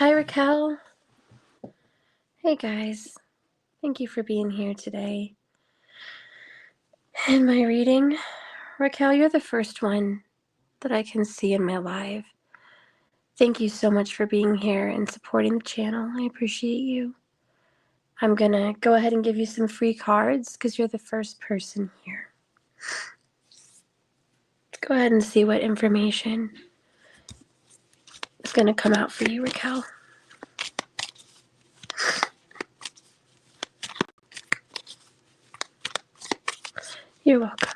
Hi, Raquel. Hey, guys. Thank you for being here today. In my reading, Raquel, you're the first one that I can see in my live. Thank you so much for being here and supporting the channel. I appreciate you. I'm going to go ahead and give you some free cards because you're the first person here. Let's go ahead and see what information is going to come out for you, Raquel. You're welcome.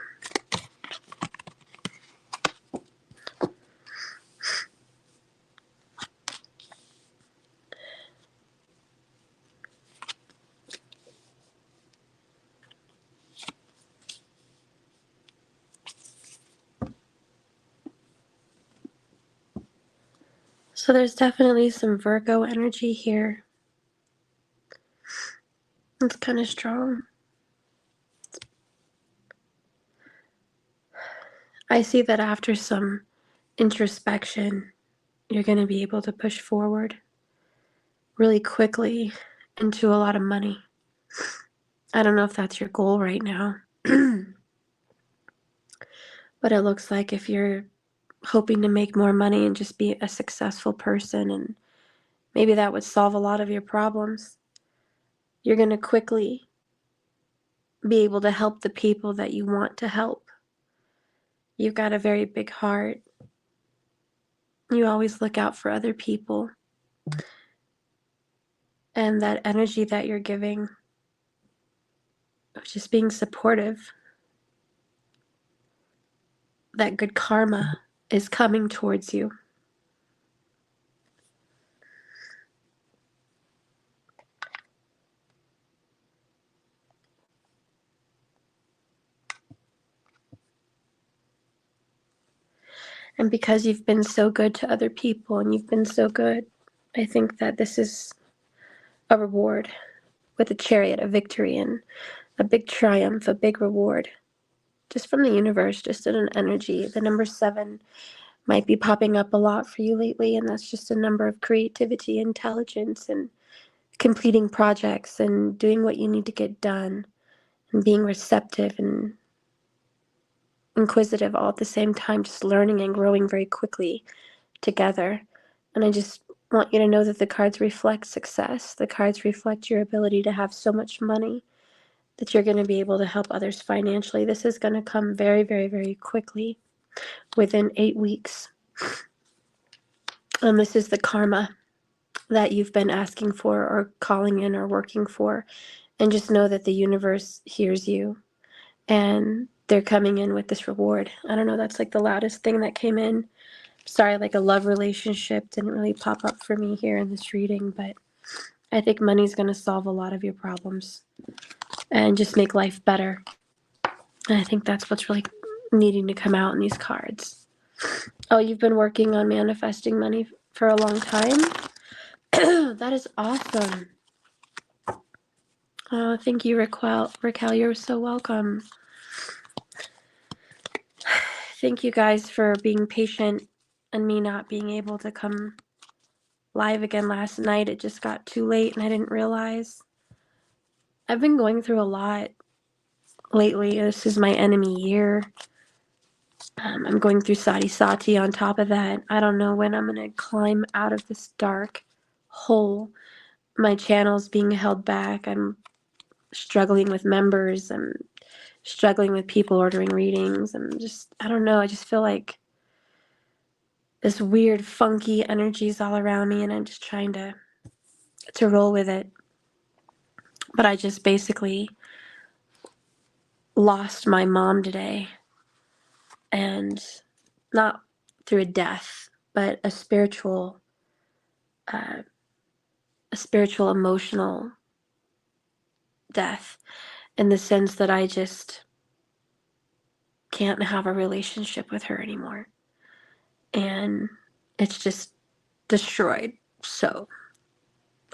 So there's definitely some Virgo energy here. It's kind of strong. I see that after some introspection, you're going to be able to push forward really quickly into a lot of money. I don't know if that's your goal right now, but it looks like if you're hoping to make more money and just be a successful person, and maybe that would solve a lot of your problems, you're going to quickly be able to help the people that you want to help. You've got a very big heart. You always look out for other people. And that energy that you're giving of just being supportive, that good karma is coming towards you. And because you've been so good to other people and you've been so good, I think that this is a reward with a chariot, a victory, and a big triumph, a big reward. Just from the universe, just in an energy. The number 7 might be popping up a lot for you lately, and that's just a number of creativity, intelligence, and completing projects and doing what you need to get done and being receptive and inquisitive all at the same time, just learning and growing very quickly together. And I just want you to know that the cards reflect success. The cards reflect your ability to have so much money that you're going to be able to help others financially. This is going to come very, very, very quickly, within 8 weeks. And this is the karma that you've been asking for or calling in or working for. And just know that the universe hears you and they're coming in with this reward. I don't know, that's like the loudest thing that came in. Sorry, like a love relationship didn't really pop up for me here in this reading, but I think money's going to solve a lot of your problems and just make life better. And I think that's what's really needing to come out in these cards. Oh, you've been working on manifesting money for a long time? That is awesome. Oh, thank you, Raquel. Raquel, you're so welcome. Thank you guys for being patient and me not being able to come live again last night. It just got too late and I didn't realize. I've been going through a lot lately. This is my enemy year. I'm going through Sati Sati on top of that. I don't know when I'm going to climb out of this dark hole. My channel's being held back. I'm struggling with members. I'm struggling with people ordering readings. I don't know. I just feel like this weird, funky energies all around me, and I'm just trying to roll with it. But I just basically lost my mom today, and not through a death, but a spiritual, emotional death, in the sense that I just can't have a relationship with her anymore. And it's just destroyed. So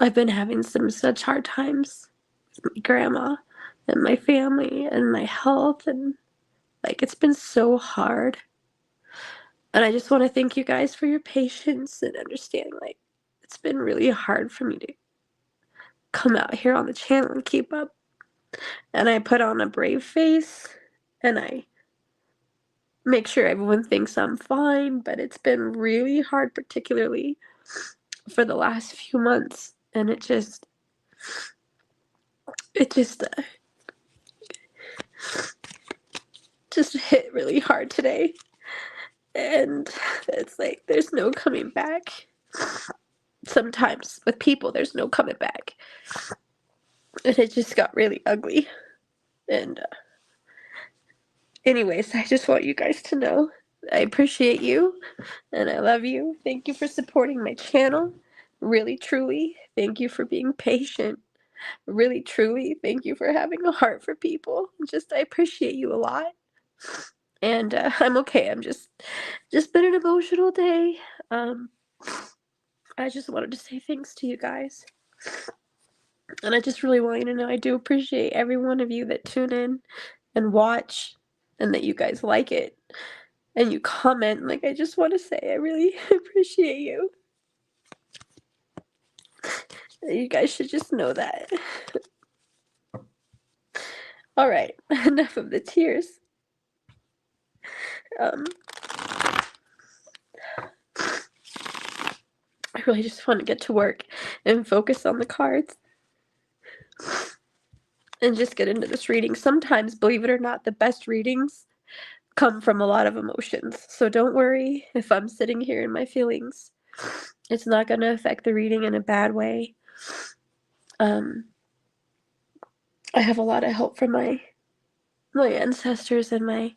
I've been having such hard times with my grandma and my family and my health, and like it's been so hard. And I just want to thank you guys for your patience and understanding. Like, it's been really hard for me to come out here on the channel and keep up. And I put on a brave face, and I make sure everyone thinks I'm fine, but it's been really hard, particularly for the last few months, and it just hit really hard today, and it's like there's no coming back. Sometimes with people, there's no coming back, and it just got really ugly. And anyways, I just want you guys to know I appreciate you, and I love you. Thank you for supporting my channel. Really, truly, thank you for being patient. Really, truly, thank you for having a heart for people. I appreciate you a lot. And I'm okay. I'm just been an emotional day. I just wanted to say thanks to you guys. And I just really want you to know I do appreciate every one of you that tune in and watch, and that you guys like it and you comment. Like, I just want to say I really appreciate you. You guys should just know that. All right, enough of the tears. I really just want to get to work and focus on the cards and just get into this reading. Sometimes, believe it or not, the best readings come from a lot of emotions. So don't worry if I'm sitting here in my feelings. It's not going to affect the reading in a bad way. I have a lot of help from my ancestors and my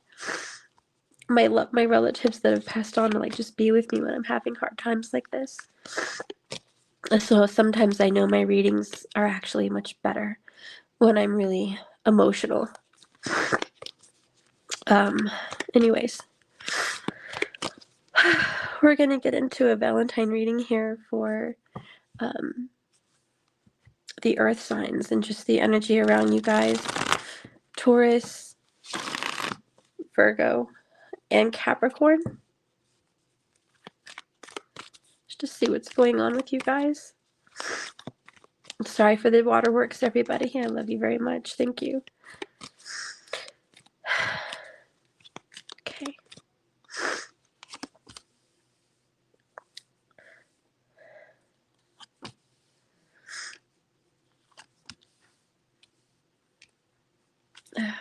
relatives that have passed on to like just be with me when I'm having hard times like this. So sometimes I know my readings are actually much better when I'm really emotional. Anyways, we're gonna get into a Valentine reading here for the earth signs and just the energy around you guys. Taurus, Virgo, and Capricorn. Just to see what's going on with you guys. I'm sorry for the waterworks, everybody. I love you very much. Thank you. Okay. All right,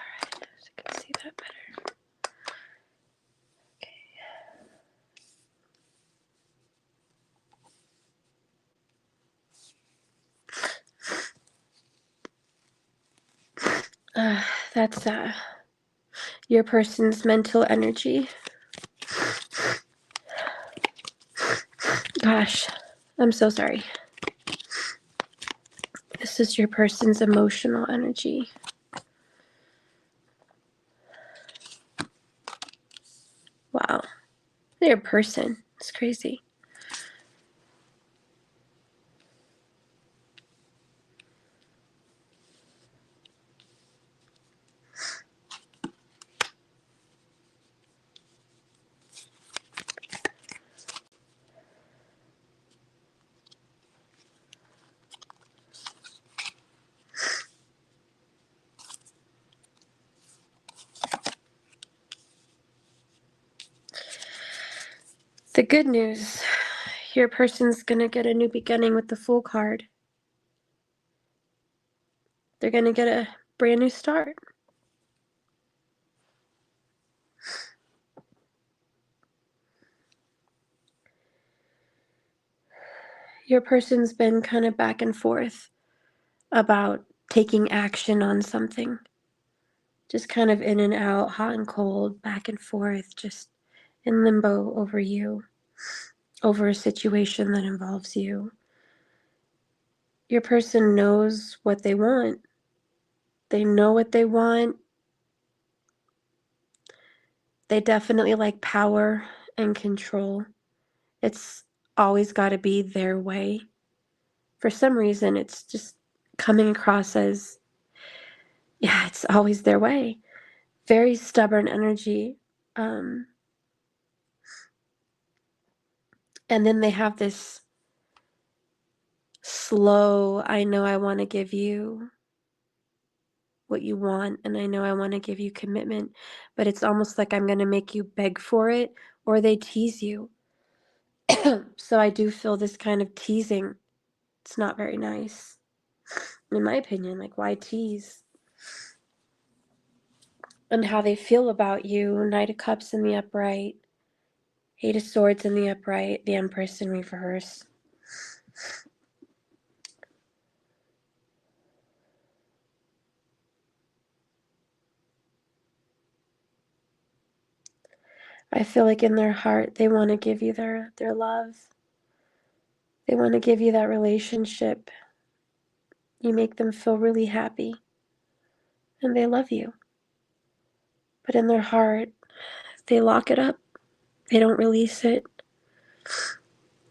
so I can see that better. Okay. That's your person's mental energy. Gosh, I'm so sorry. This is your person's emotional energy. Wow. They're a person. It's crazy. The good news, your person's gonna get a new beginning with the Fool card. They're gonna get a brand new start. Your person's been kind of back and forth about taking action on something. Just kind of in and out, hot and cold, back and forth, just in limbo over you, over a situation that involves you. Your person knows what they want. They know what they want. They definitely like power and control. It's always got to be their way. For some reason, it's just coming across as, yeah, it's always their way. Very stubborn energy. And then they have this slow. I know I want to give you what you want, and I know I want to give you commitment, but it's almost like I'm going to make you beg for it, or they tease you. So I do feel this kind of teasing. It's not very nice, in my opinion. Like, why tease? And how they feel about you. Knight of Cups in the upright, Eight of Swords in the upright, the Empress in reverse. I feel like in their heart they want to give you their love. They want to give you that relationship. You make them feel really happy. And they love you. But in their heart, they lock it up. They don't release it.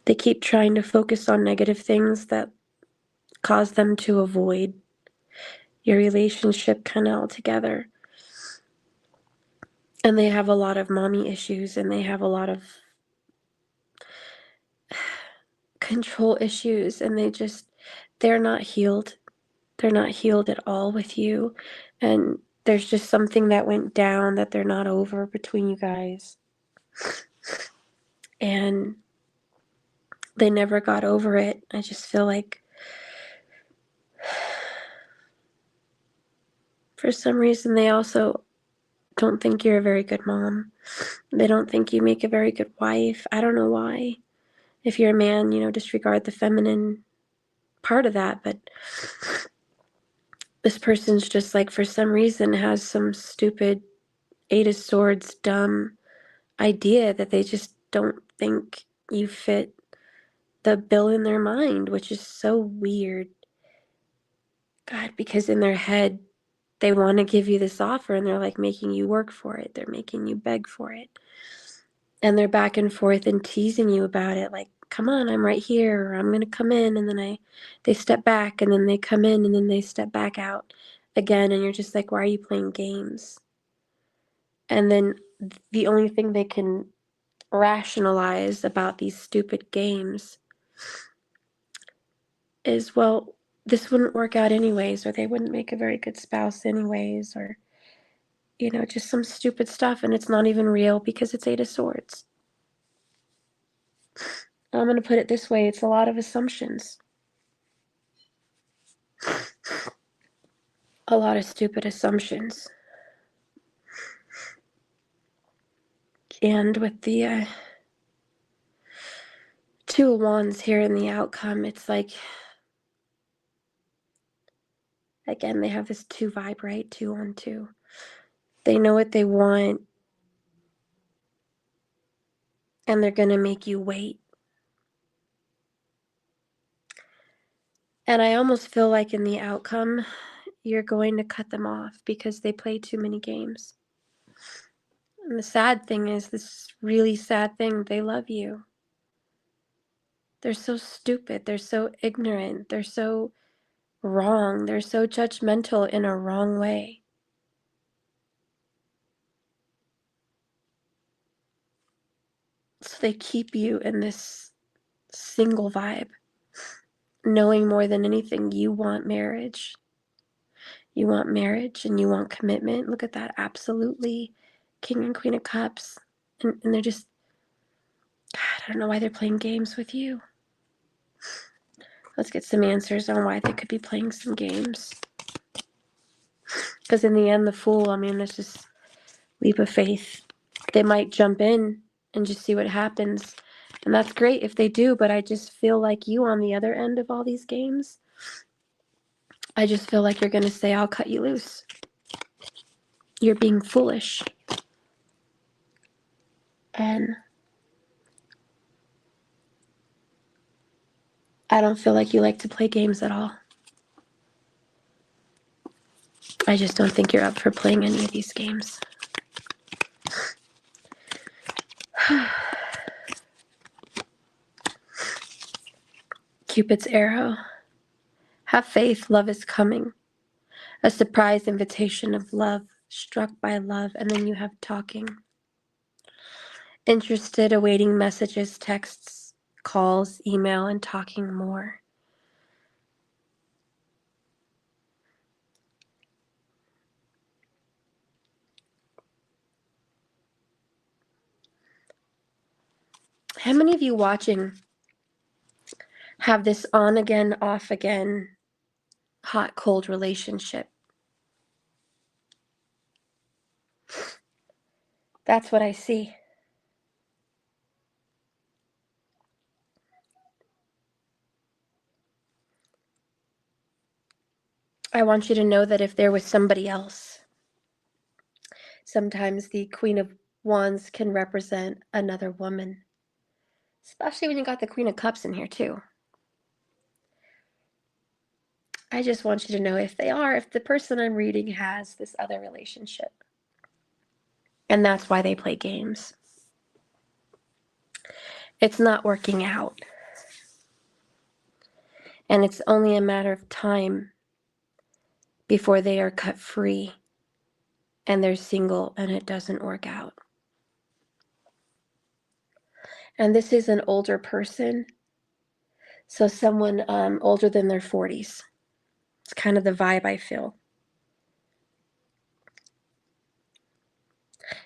They keep trying to focus on negative things that cause them to avoid your relationship kind of altogether. And they have a lot of mommy issues, and they have a lot of control issues, and they're not healed. They're not healed at all with you. And there's just something that went down that they're not over between you guys. And they never got over it. I just feel like for some reason they also don't think you're a very good mom. They don't think you make a very good wife. I don't know why. If you're a man, disregard the feminine part of that. But this person's just like, for some reason, has some stupid Eight of Swords dumb idea that they just don't think you fit the bill in their mind, which is so weird. God, because in their head, they want to give you this offer, and they're like making you work for it. They're making you beg for it. And they're back and forth and teasing you about it, like, come on, I'm right here, or I'm going to come in, and then they step back, and then they come in, and then they step back out again, and you're just like, why are you playing games? And then the only thing they can rationalize about these stupid games is, well, this wouldn't work out anyways, or they wouldn't make a very good spouse anyways, or, just some stupid stuff, and it's not even real because it's Eight of Swords. I'm going to put it this way, it's a lot of assumptions. A lot of stupid assumptions. And with the Two of Wands here in the outcome, it's like, again, they have this 2 vibe, right? 2 on 2. They know what they want, and they're going to make you wait. And I almost feel like in the outcome, you're going to cut them off because they play too many games. And the sad thing is, this really sad thing, they love you. They're so stupid. They're so ignorant. They're so wrong. They're so judgmental in a wrong way. So they keep you in this single vibe, knowing more than anything you want marriage. You want marriage and you want commitment. Look at that. Absolutely. King and Queen of Cups. And they're just, I don't know why they're playing games with you. Let's get some answers on why they could be playing some games. Because in the end, the Fool, it's just leap of faith. They might jump in and just see what happens. And that's great if they do, but I just feel like you on the other end of all these games, I just feel like you're going to say, I'll cut you loose. You're being foolish. And I don't feel like you like to play games at all. I just don't think you're up for playing any of these games. Cupid's arrow. Have faith, love is coming. A surprise invitation of love, struck by love, and then you have talking. Interested, awaiting messages, texts, calls, email, and talking more. How many of you watching have this on again, off again, hot, cold relationship? That's what I see. I want you to know that if there was somebody else, sometimes the Queen of Wands can represent another woman, especially when you got the Queen of Cups in here too. I just want you to know if the person I'm reading has this other relationship. And that's why they play games. It's not working out. And it's only a matter of time before they are cut free and they're single and it doesn't work out. And this is an older person, so someone older than their 40s. It's kind of the vibe I feel.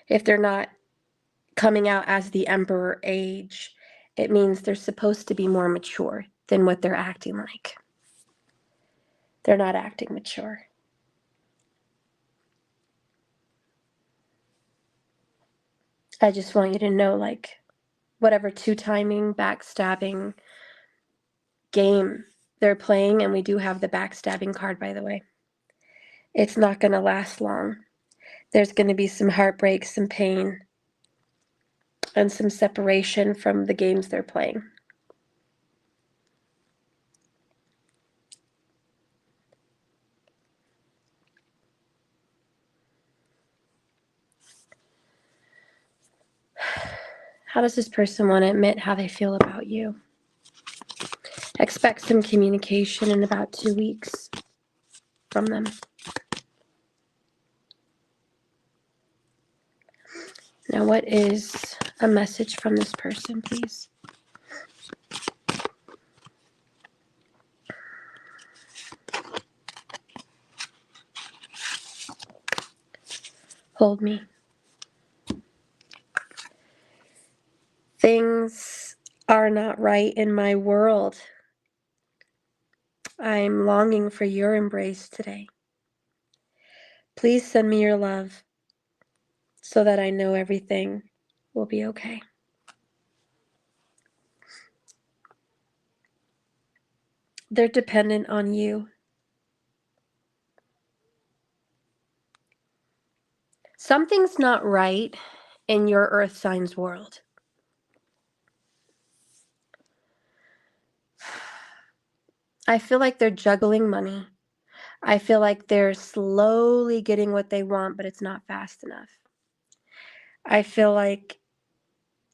If they're not coming out as the emperor age, it means they're supposed to be more mature than what they're acting like. They're not acting mature. I just want you to know, like, whatever two-timing, backstabbing game they're playing, and we do have the backstabbing card, by the way, it's not going to last long. There's going to be some heartbreak, some pain, and some separation from the games they're playing. How does this person want to admit how they feel about you? Expect some communication in about 2 weeks from them. Now, what is a message from this person, please? Hold me. Things are not right in my world. I'm longing for your embrace today. Please send me your love so that I know everything will be okay. They're dependent on you. Something's not right in your earth signs world. I feel like they're juggling money. I feel like they're slowly getting what they want, but it's not fast enough. I feel like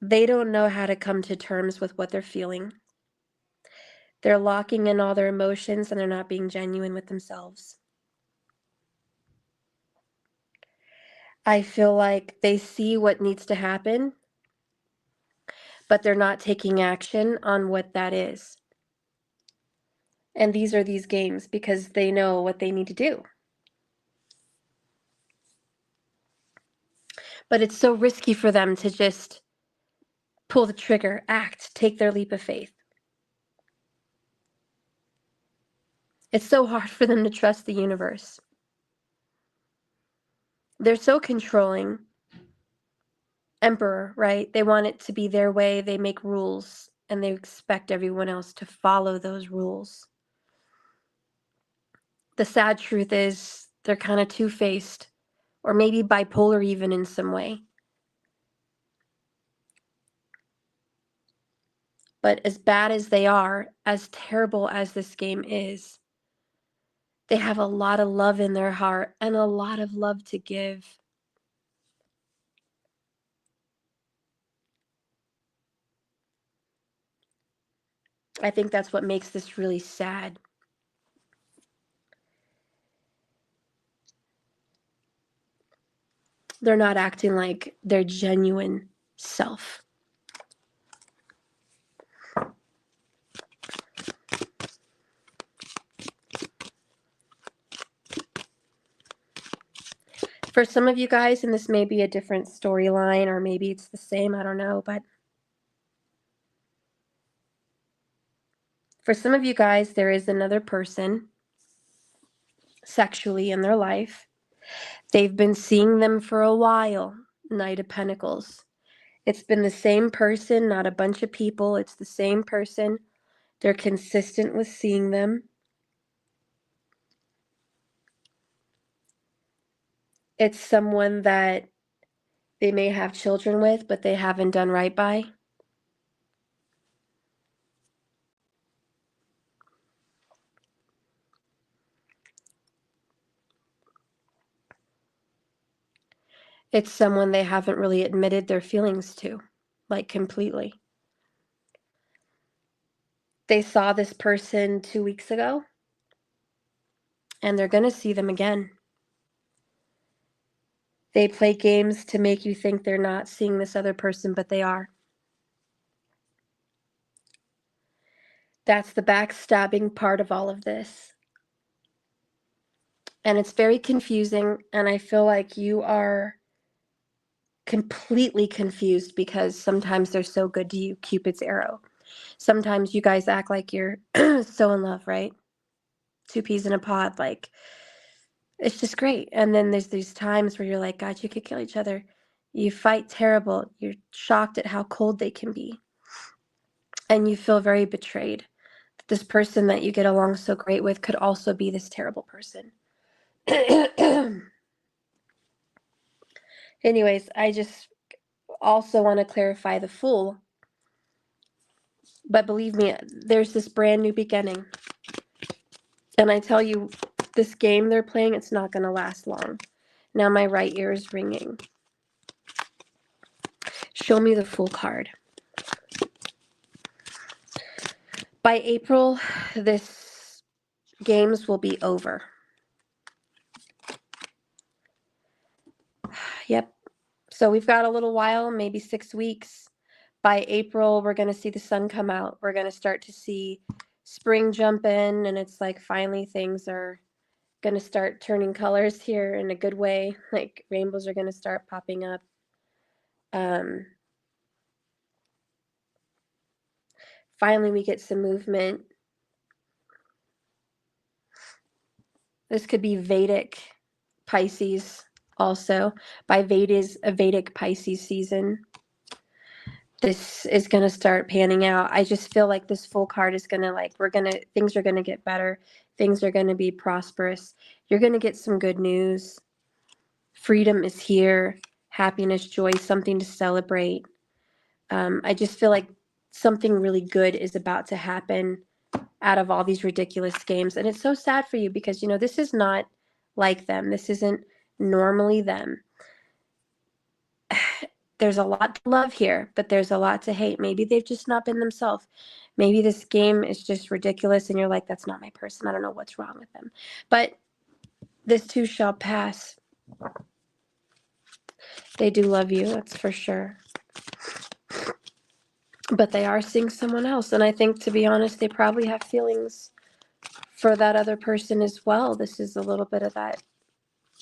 they don't know how to come to terms with what they're feeling. They're locking in all their emotions and they're not being genuine with themselves. I feel like they see what needs to happen, but they're not taking action on what that is. And these are these games because they know what they need to do. But it's so risky for them to just pull the trigger, act, take their leap of faith. It's so hard for them to trust the universe. They're so controlling. Emperor, right? They want it to be their way. They make rules and they expect everyone else to follow those rules. The sad truth is they're kind of two-faced or maybe bipolar even in some way. But as bad as they are, as terrible as this game is, they have a lot of love in their heart and a lot of love to give. I think that's what makes this really sad. They're not acting like their genuine self. For some of you guys, and this may be a different storyline, or maybe it's the same, I don't know, but For some of you guys, there is another person sexually in their life. They've been seeing them for a while. Knight of Pentacles. It's been the same person, not a bunch of people. It's the same person. They're consistent with seeing them. It's someone that they may have children with, but they haven't done right by. It's someone they haven't really admitted their feelings to, like completely. They saw this person 2 weeks ago, and they're going to see them again. They play games to make you think they're not seeing this other person, but they are. That's the backstabbing part of all of this. And it's very confusing, and I feel like you are completely confused because sometimes they're so good to you, Cupid's arrow. Sometimes you guys act like you're so in love, right? Two peas in a pod, like, it's just great. And then there's these times where you're like, God, you could kill each other. You fight terrible. You're shocked at how cold they can be. And you feel very betrayed. This person that you get along so great with could also be this terrible person. Anyways, I just also want to clarify the Fool. But believe me, there's this brand new beginning. And I tell you, this game they're playing, it's not going to last long. Now my right ear is ringing. Show me the Fool card. By April, this games will be over. Yep. So we've got a little while, maybe 6 weeks. By April, we're going to see the sun come out. We're going to start to see spring jump in, and it's like finally things are going to start turning colors here in a good way. Like rainbows are going to start popping up. Finally, we get some movement. This could be Vedic Pisces also. By Vedas, a Vedic Pisces season. This is going to start panning out. I just feel like this Fool card is going to things are going to get better. Things are going to be prosperous. You're going to get some good news. Freedom is here. Happiness, joy, something to celebrate. I just feel like something really good is about to happen out of all these ridiculous games. And it's so sad for you because, you know, this is not like them. This isn't normally them. There's a lot to love here, but there's a lot to hate. Maybe they've just not been themselves. Maybe this game is just ridiculous and you're like, that's not my person. I don't know what's wrong with them. But this too shall pass. They do love you, that's for sure. But they are seeing someone else. And I think, to be honest, they probably have feelings for that other person as well. This is a little bit of that,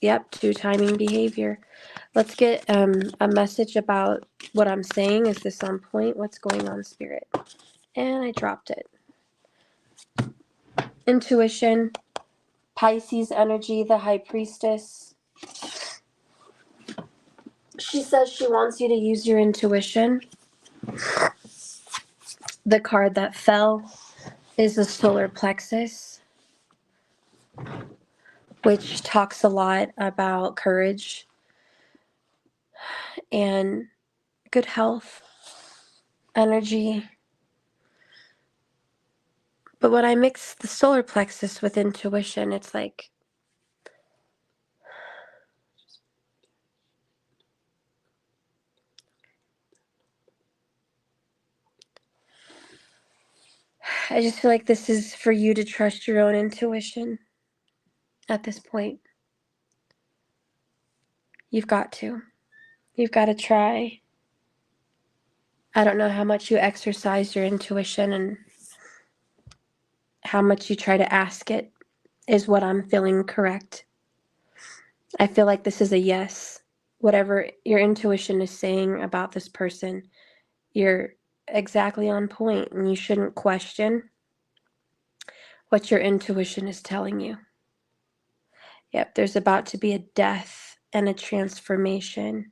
yep, two-timing behavior. Let's get a message about what I'm saying. Is this on point? What's going on, Spirit? And I dropped it. Intuition, Pisces energy, the High Priestess. She says she wants you to use your intuition. The card that fell is the solar plexus, which talks a lot about courage and good health, energy. But when I mix the solar plexus with intuition, it's like I just feel like this is for you to trust your own intuition at this point. You've got to. You've got to try. I don't know how much you exercise your intuition and how much you try to ask it is what I'm feeling correct. I feel like this is a yes. Whatever your intuition is saying about this person, you're exactly on point and you shouldn't question. what your intuition is telling you. Yep, there's about to be a death and a transformation.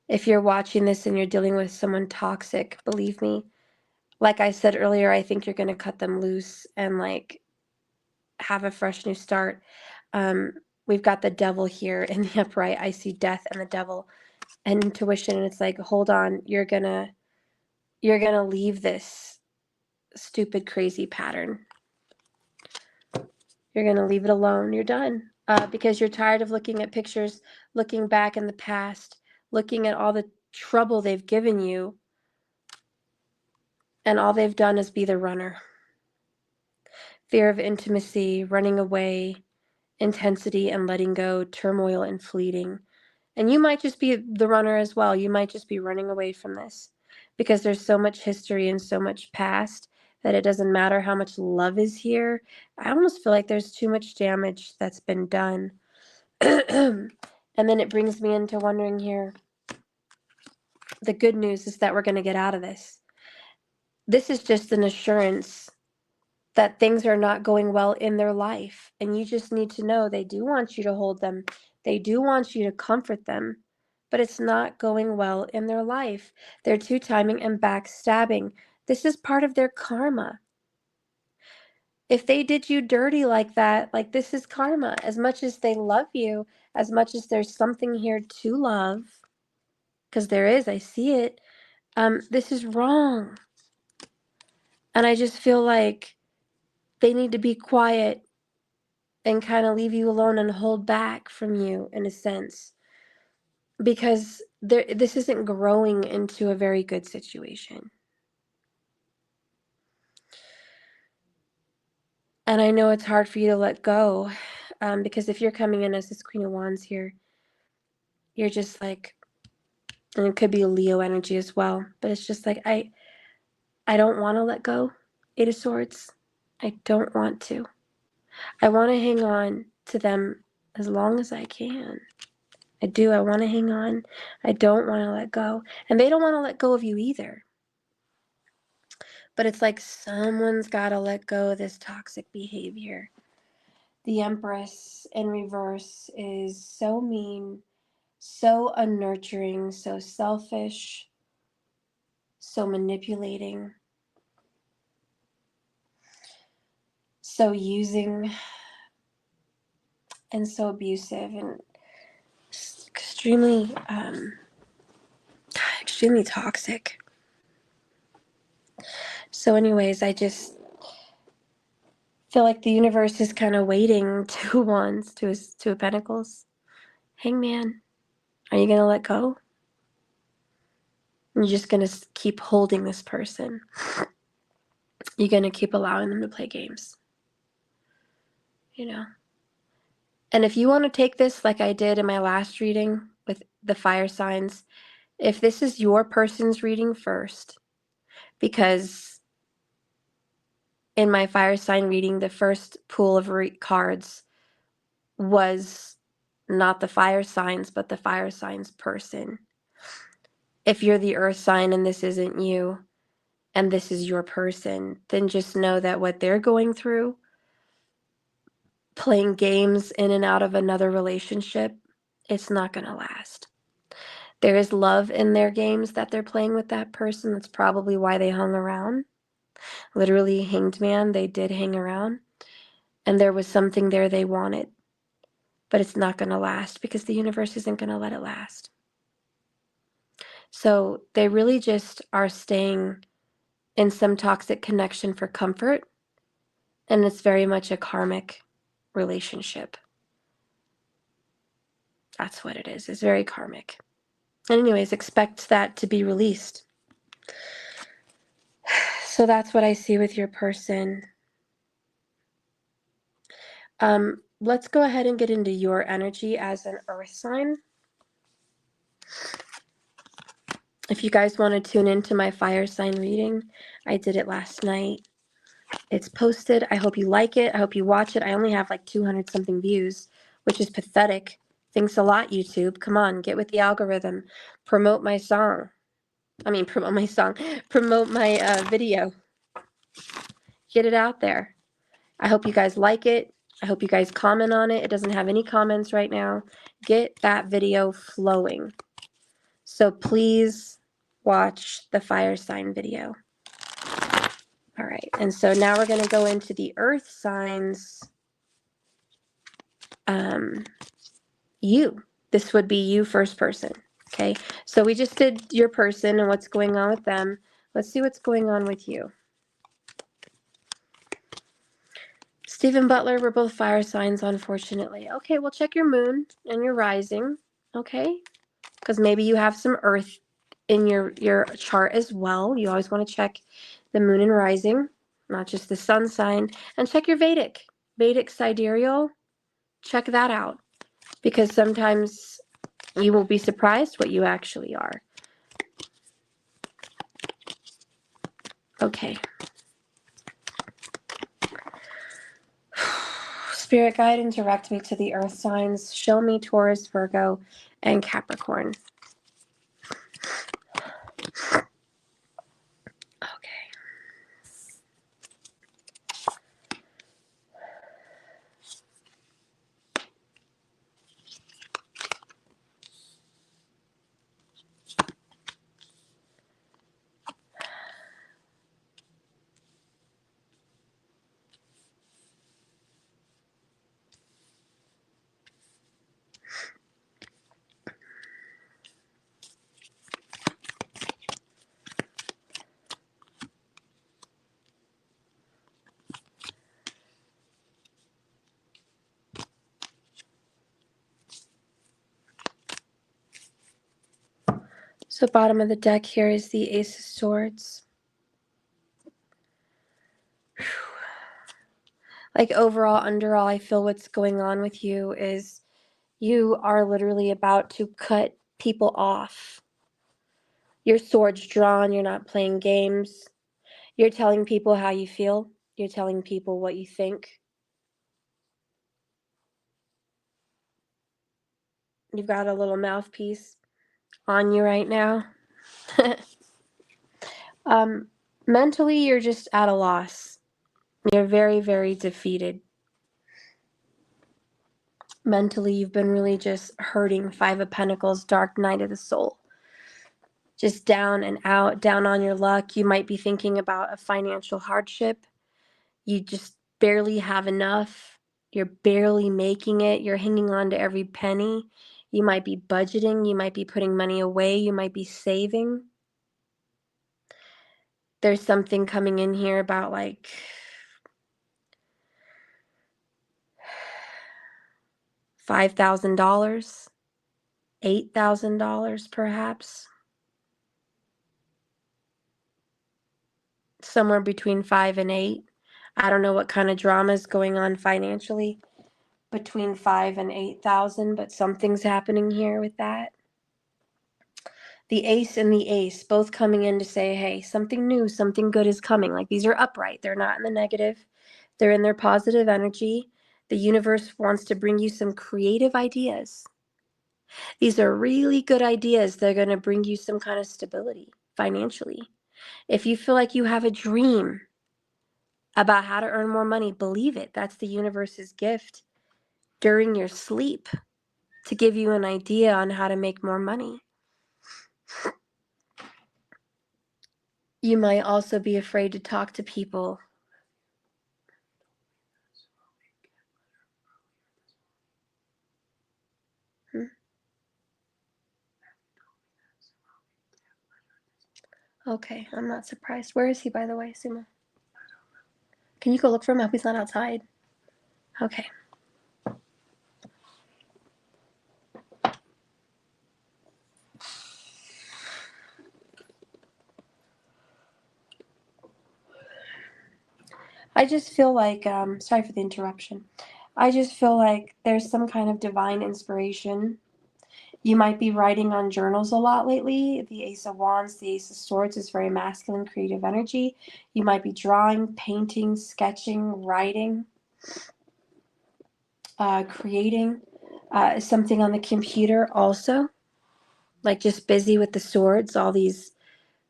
If you're watching this and you're dealing with someone toxic, believe me, like I said earlier, I think you're going to cut them loose and like have a fresh new start. We've got the devil here in the upright. I see death and the devil and intuition, and it's like, hold on, you're gonna leave this stupid, crazy pattern. You're gonna leave it alone. You're done. Because you're tired of looking at pictures, looking back in the past, looking at all the trouble they've given you, and all they've done is be the runner. Fear of intimacy, running away, intensity and letting go, turmoil and fleeting. And you might just be the runner as well. You might just be running away from this because there's so much history and so much past that it doesn't matter how much love is here. I almost feel like there's too much damage that's been done. And then it brings me into wondering here, the good news is that we're going to get out of this. This is just an assurance that things are not going well in their life. And you just need to know they do want you to hold them. They do want you to comfort them. But it's not going well in their life. They're two-timing and backstabbing. This is part of their karma. If they did you dirty like that, like this is karma. As much as they love you, as much as there's something here to love, because there is, I see it, this is wrong. And I just feel like they need to be quiet and kind of leave you alone and hold back from you in a sense, because this isn't growing into a very good situation. And I know it's hard for you to let go, because if you're coming in as this Queen of Wands here, you're just like, and it could be a Leo energy as well, but it's just like, I don't want to let go. Eight of Swords. I don't want to. I want to hang on to them as long as I can. I do. I want to hang on. I don't want to let go. And they don't want to let go of you either. But it's like someone's got to let go of this toxic behavior. The Empress in reverse is so mean, so unnurturing, so selfish, so manipulating, so using, and so abusive, and extremely, extremely toxic. So anyways, I just feel like the universe is kind of waiting. Two Wands, Two of Pentacles. Hangman, are you going to let go? You're just going to keep holding this person. You're going to keep allowing them to play games. You know? And if you want to take this like I did in my last reading with the fire signs, if this is your person's reading first, because in my fire sign reading, the first pool of cards was not the fire signs, but the fire signs person. If you're the earth sign and this isn't you, and this is your person, then just know that what they're going through, playing games in and out of another relationship, it's not going to last. There is love in their games that they're playing with that person. That's probably why they hung around. Literally, Hanged Man, they did hang around. And there was something there they wanted. But it's not going to last because the universe isn't going to let it last. So they really just are staying in some toxic connection for comfort. And it's very much a karmic relationship. That's what it is. It's very karmic. And anyways, expect that to be released. So that's what I see with your person. Let's go ahead and get into your energy as an earth sign. If you guys want to tune into my fire sign reading, I did it last night. It's posted. I hope you like it. I hope you watch it. I only have like 200 something views, which is pathetic. Thanks a lot, YouTube. Come on, get with the algorithm. Promote my song. Promote my video. Get it out there. I hope you guys like it. I hope you guys comment on it. It doesn't have any comments right now. Get that video flowing. So please watch the fire sign video. All right, and so now we're going to go into the earth signs. You. This would be you, first person. Okay, so we just did your person and what's going on with them. Let's see what's going on with you. Stephen Butler, we're both fire signs, unfortunately. Okay, well, check your moon and your rising, okay? Because maybe you have some earth in your chart as well. You always want to check the moon and rising, not just the sun sign. And check your Vedic sidereal. Check that out, because sometimes you will be surprised what you actually are. Okay. Spirit guide and direct me to the earth signs. Show me Taurus, Virgo, and Capricorn. Okay. So bottom of the deck here is the Ace of Swords. Like overall, underall, I feel what's going on with you is you are literally about to cut people off. Your sword's drawn, you're not playing games. You're telling people how you feel. You're telling people what you think. You've got a little mouthpiece on you right now. Mentally, you're just at a loss. You're very, very defeated. Mentally, you've been really just hurting. Five of Pentacles, dark night of the soul. Just down and out, down on your luck. You might be thinking about a financial hardship. You just barely have enough. You're barely making it. You're hanging on to every penny. You might be budgeting. You might be putting money away. You might be saving. There's something coming in here about like $5,000, $8,000 perhaps. Somewhere between 5 and 8. I don't know what kind of drama is going on financially between 5 and 8,000, but something's happening here with that. The Ace and the Ace both coming in to say, hey, something new, something good is coming. Like these are upright. They're not in the negative. They're in their positive energy. The universe wants to bring you some creative ideas. These are really good ideas. They're going to bring you some kind of stability financially. If you feel like you have a dream about how to earn more money, believe it. That's the universe's gift during your sleep to give you an idea on how to make more money. You might also be afraid to talk to people. Okay, I'm not surprised. Where is he, by the way, Sumo? Can you go look for him? I hope he's not outside. Okay. I just feel like, sorry for the interruption. I just feel like there's some kind of divine inspiration. You might be writing on journals a lot lately. The Ace of Wands, the Ace of Swords is very masculine, creative energy. You might be drawing, painting, sketching, writing, creating something on the computer also. Like just busy with the swords, all these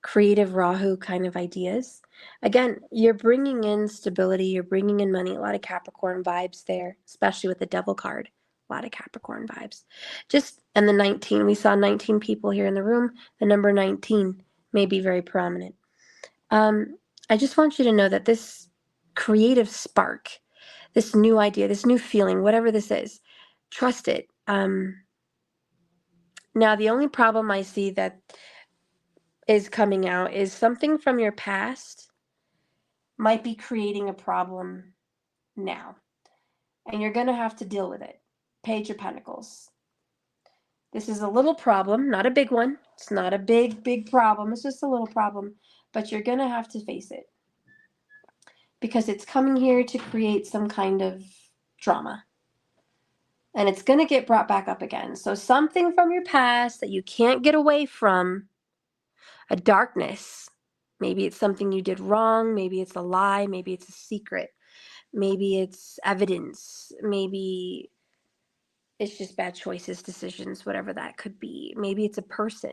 creative Rahu kind of ideas. Again, you're bringing in stability, you're bringing in money, a lot of Capricorn vibes there, especially with the Devil card. A lot of Capricorn vibes. And the 19, we saw 19 people here in the room. The number 19 may be very prominent. I just want you to know that this creative spark, this new idea, this new feeling, whatever this is, trust it. Now, the only problem I see that is coming out is something from your past might be creating a problem now, and you're going to have to deal with it. Page of Pentacles. This is a little problem, not a big one. It's not a big problem. It's just a little problem, but you're going to have to face it because it's coming here to create some kind of drama, and it's going to get brought back up again. So something from your past that you can't get away from, a darkness. Maybe it's something you did wrong. Maybe it's a lie. Maybe it's a secret. Maybe it's evidence. Maybe it's just bad choices, decisions, whatever that could be. Maybe it's a person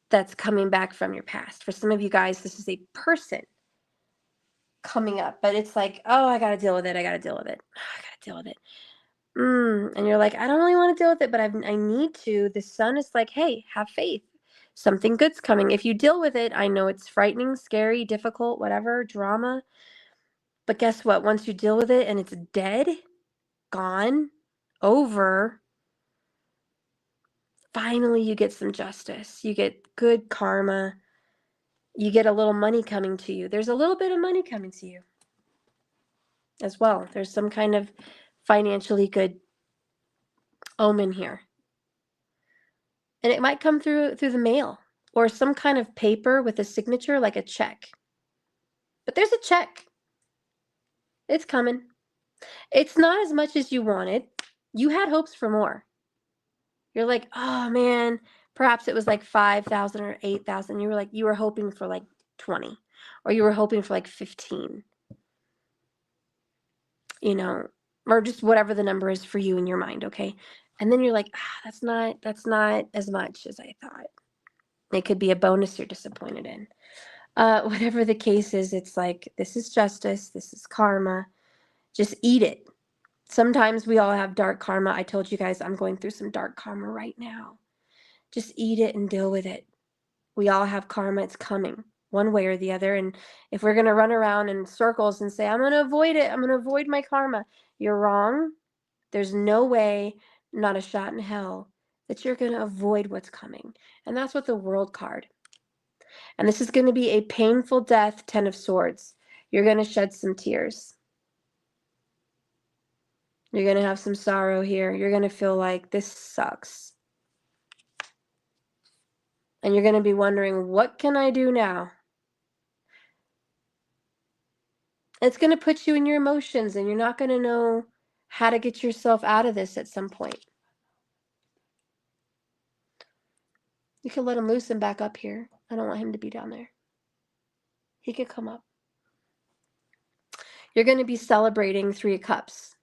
that's coming back from your past. For some of you guys, this is a person coming up, but it's like, oh, I got to deal with it. I got to deal with it. I got to deal with it. And you're like, I don't really want to deal with it, but I need to. The sun is like, hey, have faith. Something good's coming. If you deal with it, I know it's frightening, scary, difficult, whatever, drama. But guess what? Once you deal with it and it's dead, gone, over, finally you get some justice. You get good karma. You get a little money coming to you. There's a little bit of money coming to you as well. There's some kind of financially good omen here. And it might come through the mail or some kind of paper with a signature like a check. But there's a check. It's coming. It's not as much as you wanted. You had hopes for more. You're like, oh man, perhaps it was like 5,000 or 8,000. You were hoping for like 20, or you were hoping for like 15, or just whatever the number is for you in your mind. Okay. And then you're like, that's not as much as I thought. It could be a bonus you're disappointed in. Whatever the case is, it's like, this is justice. This is karma. Just eat it. Sometimes we all have dark karma. I told you guys I'm going through some dark karma right now. Just eat it and deal with it. We all have karma. It's coming one way or the other. And if we're going to run around in circles and say, I'm going to avoid it, I'm going to avoid my karma, you're wrong. There's no way, not a shot in hell, that you're going to avoid what's coming. And that's what the World card. And this is going to be a painful death, 10 of Swords. You're going to shed some tears. You're going to have some sorrow here. You're going to feel like this sucks. And you're going to be wondering, what can I do now? It's going to put you in your emotions, and you're not going to know how to get yourself out of this at some point. You can let him loose and back up here. I don't want him to be down there. He could come up. You're going to be celebrating 3 of Cups.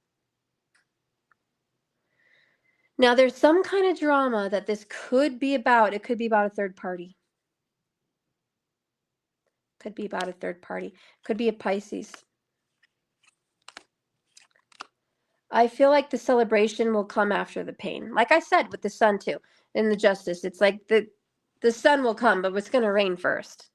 Now, there's some kind of drama that this could be about. It could be about a third party. Could be about a third party. Could be a Pisces. I feel like the celebration will come after the pain. Like I said, with the sun too, and the justice. It's like the sun will come, but it's going to rain first.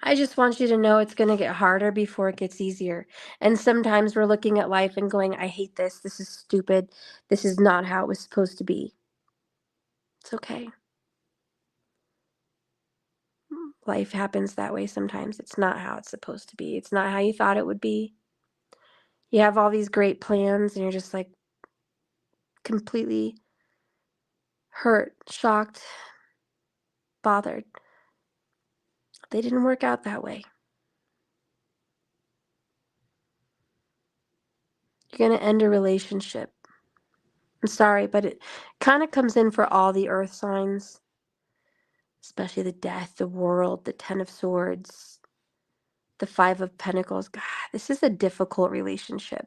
I just want you to know it's going to get harder before it gets easier. And sometimes we're looking at life and going, I hate this. This is stupid. This is not how it was supposed to be. It's okay. Life happens that way sometimes. It's not how it's supposed to be. It's not how you thought it would be. You have all these great plans and you're just like completely hurt, shocked, bothered. They didn't work out that way. You're going to end a relationship. I'm sorry, but it kind of comes in for all the earth signs, especially the Death, the World, the 10 of Swords, the 5 of Pentacles. God, this is a difficult relationship.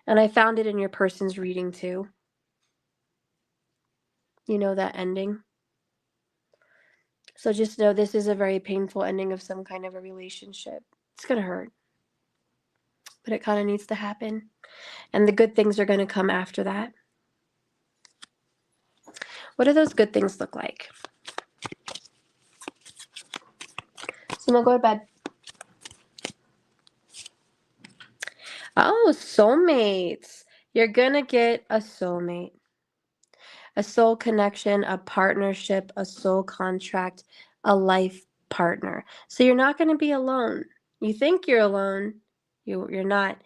And I found it in your person's reading too. You know that ending. So just know this is a very painful ending of some kind of a relationship. It's going to hurt, but it kind of needs to happen. And the good things are going to come after that. What do those good things look like? So we'll go to bed. Oh, soulmates. You're going to get a soulmate. A soul connection, a partnership, a soul contract, a life partner. So you're not going to be alone. You think you're alone. You're not.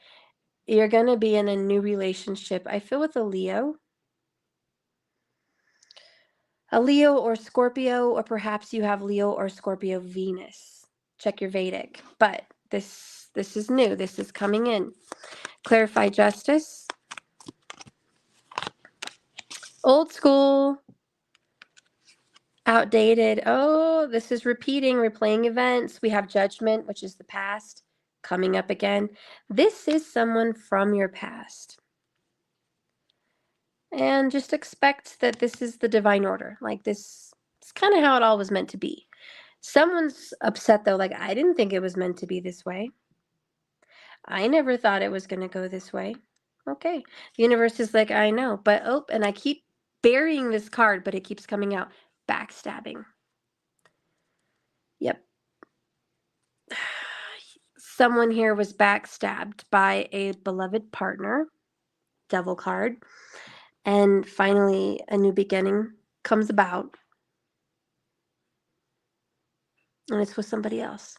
You're going to be in a new relationship. I feel with a Leo. A Leo or Scorpio, or perhaps you have Leo or Scorpio Venus. Check your Vedic. But this is new. This is coming in. Clarify justice. Old school. Outdated. Oh, this is repeating, replaying events. We have judgment, which is the past, coming up again. This is someone from your past. And just expect that this is the divine order. Like this, it's kind of how it all was meant to be. Someone's upset though, like, I didn't think it was meant to be this way. I never thought it was going to go this way. Okay. The universe is like, I know, but oh, and I keep burying this card, but it keeps coming out. Backstabbing. Yep. Someone here was backstabbed by a beloved partner, devil card, and finally a new beginning comes about, and it's with somebody else.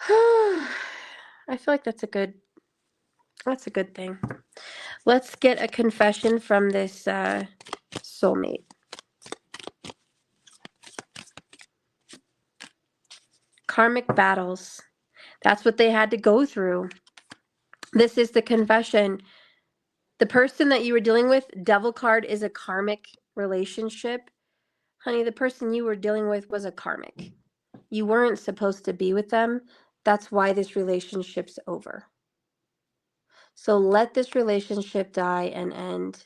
I feel like that's a good thing. Let's get a confession from this soulmate. Karmic battles. That's what they had to go through. This is the confession. The person that you were dealing with, devil card, is a karmic relationship. Honey, the person you were dealing with was a karmic. You weren't supposed to be with them. That's why this relationship's over. So let this relationship die and end.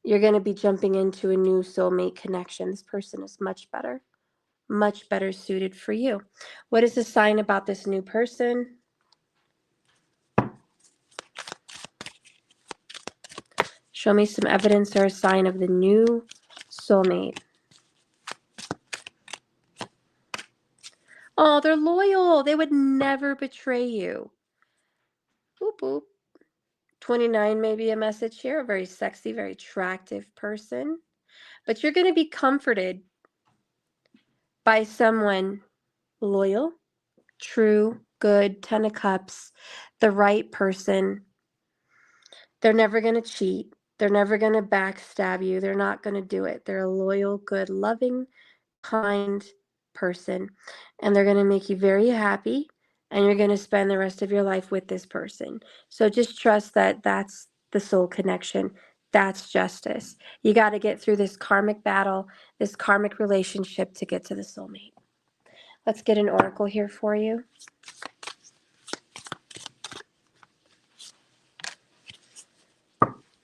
You're going to be jumping into a new soulmate connection. This person is much better suited for you. What is the sign about this new person? Show me some evidence or a sign of the new soulmate. Oh, they're loyal. They would never betray you. Boop, boop. 29 may be a message here. A very sexy, very attractive person. But you're going to be comforted by someone loyal, true, good, 10 of cups, the right person. They're never going to cheat. They're never going to backstab you. They're not going to do it. They're a loyal, good, loving, kind person. And they're going to make you very happy. And you're going to spend the rest of your life with this person. So just trust that that's the soul connection. That's justice. You got to get through this karmic battle, this karmic relationship to get to the soulmate. Let's get an oracle here for you.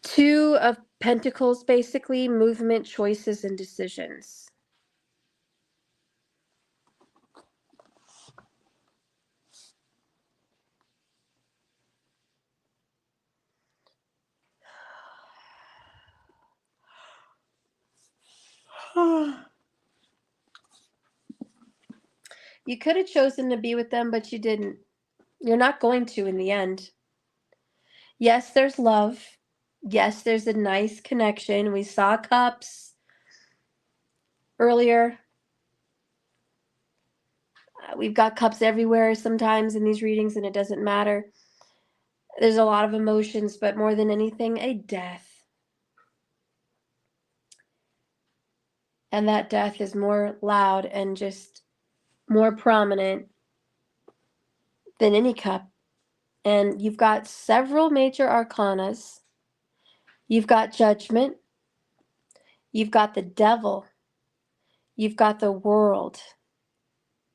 Two of Pentacles, basically, movement, choices, and decisions. You could have chosen to be with them, but you didn't. You're not going to in the end. Yes, there's love. Yes, there's a nice connection. We saw cups earlier. We've got cups everywhere sometimes in these readings, and it doesn't matter. There's a lot of emotions, but more than anything, a death. And that death is more loud and just more prominent than any cup. And you've got several major arcanas. You've got judgment. You've got the devil. You've got the world.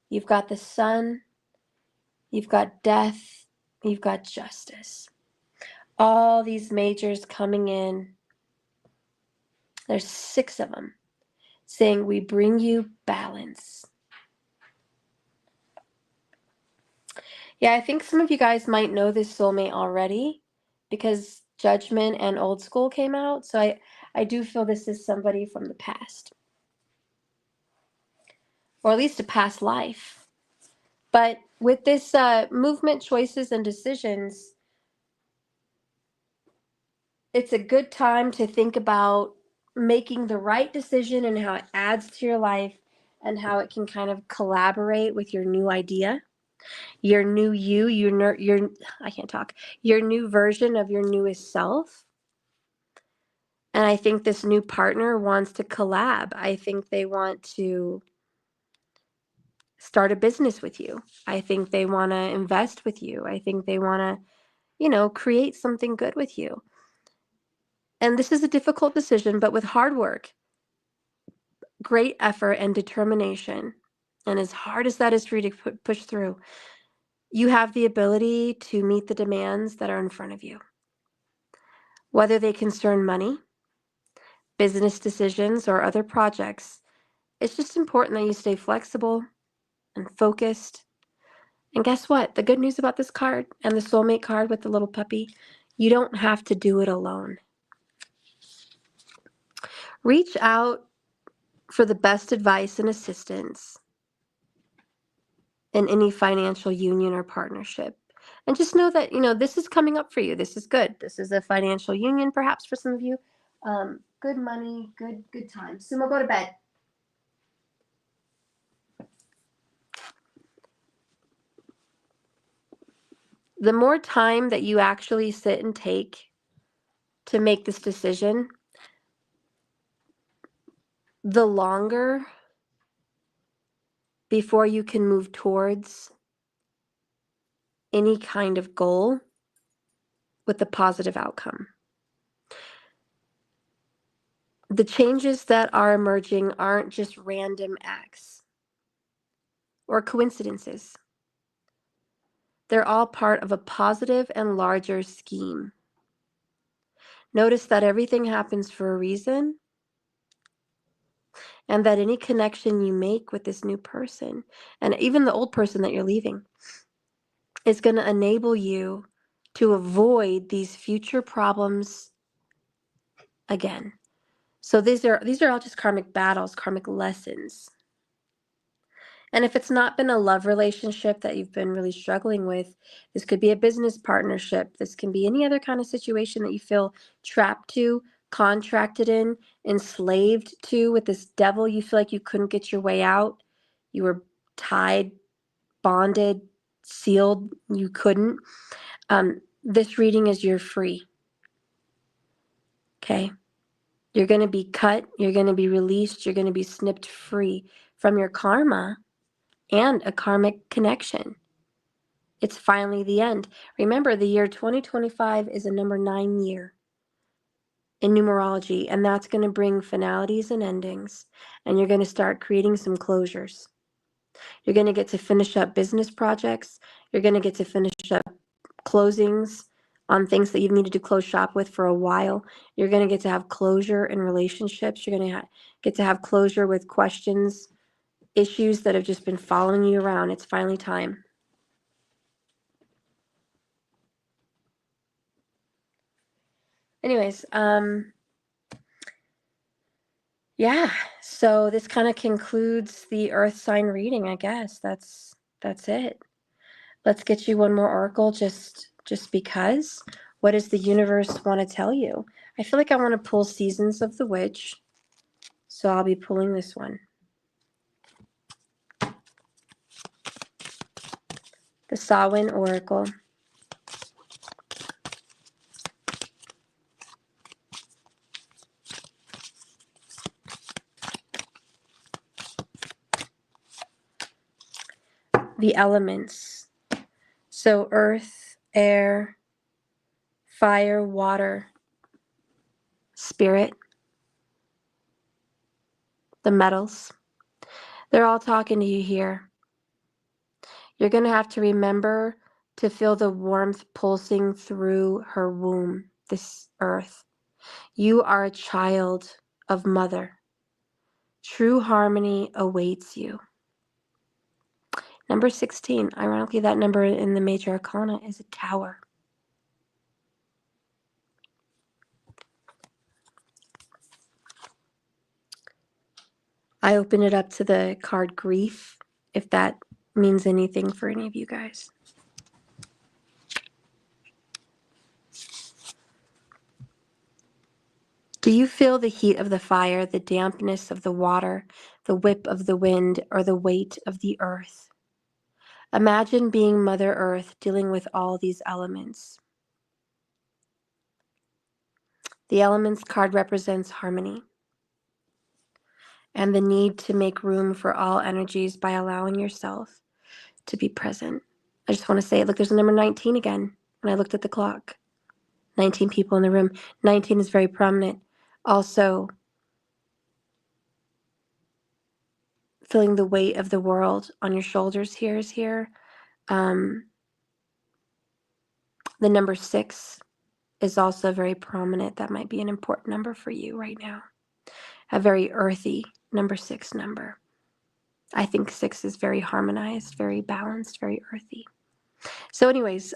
You've got the sun. You've got death. You've got justice. All these majors coming in. There's 6 of them saying, we bring you balance. Yeah, I think some of you guys might know this soulmate already because Judgment and Old School came out. So I do feel this is somebody from the past, or at least a past life. But with this movement, choices, and decisions, it's a good time to think about making the right decision and how it adds to your life and how it can kind of collaborate with your new idea, your new you, your I can't talk, your new version of your newest self. And I think this new partner wants to collab. I think they want to start a business with you. I think they want to invest with you. I think they want to, create something good with you. And this is a difficult decision, but with hard work, great effort, and determination, and as hard as that is for you to push through, you have the ability to meet the demands that are in front of you. Whether they concern money, business decisions, or other projects, it's just important that you stay flexible and focused. And guess what? The good news about this card and the soulmate card with the little puppy, you don't have to do it alone. Reach out for the best advice and assistance in any financial union or partnership. And just know that, this is coming up for you. This is good. This is a financial union, perhaps for some of you. Good money, good times. Sumo, go to bed. The more time that you actually sit and take to make this decision, the longer before you can move towards any kind of goal with a positive outcome. The changes that are emerging aren't just random acts or coincidences. They're all part of a positive and larger scheme. Notice that everything happens for a reason, and that any connection you make with this new person, and even the old person that you're leaving, is going to enable you to avoid these future problems again. So these are all just karmic battles, karmic lessons. And if it's not been a love relationship that you've been really struggling with, this could be a business partnership. This can be any other kind of situation that you feel trapped to, contracted in, enslaved to with this devil. You feel like you couldn't get your way out. You were tied, bonded, sealed. You couldn't. This reading is you're free. Okay? You're going to be cut. You're going to be released. You're going to be snipped free from your karma and a karmic connection. It's finally the end. Remember, the year 2025 is a number 9 year in numerology, and that's going to bring finalities and endings, and you're going to start creating some closures. You're going to get to finish up business projects. You're going to get to finish up closings on things that you've needed to close shop with for a while. You're going to get to have closure in relationships. You're going to get to have closure with questions, issues that have just been following you around. It's finally time. Anyways, yeah, so this kind of concludes the earth sign reading, I guess. That's it. Let's get you one more oracle just because. What does the universe want to tell you? I feel like I want to pull Seasons of the Witch, so I'll be pulling this one. The Samhain Oracle. The elements. So earth, air, fire, water, spirit, the metals. They're all talking to you here. You're going to have to remember to feel the warmth pulsing through her womb, this earth. You are a child of mother. True harmony awaits you. Number 16, ironically, that number in the major arcana is a tower. I open it up to the card grief, if that means anything for any of you guys. Do you feel the heat of the fire, the dampness of the water, the whip of the wind, or the weight of the earth? Imagine being Mother Earth dealing with all these elements. The elements card represents harmony and the need to make room for all energies by allowing yourself to be present. I just want to say, look, there's a number 19 again. When I looked at the clock, 19 people in the room. 19 is very prominent. Also, feeling the weight of the world on your shoulders here is here. The number 6 is also very prominent. That might be an important number for you right now. A very earthy number 6 number. I think 6 is very harmonized, very balanced, very earthy. So anyways,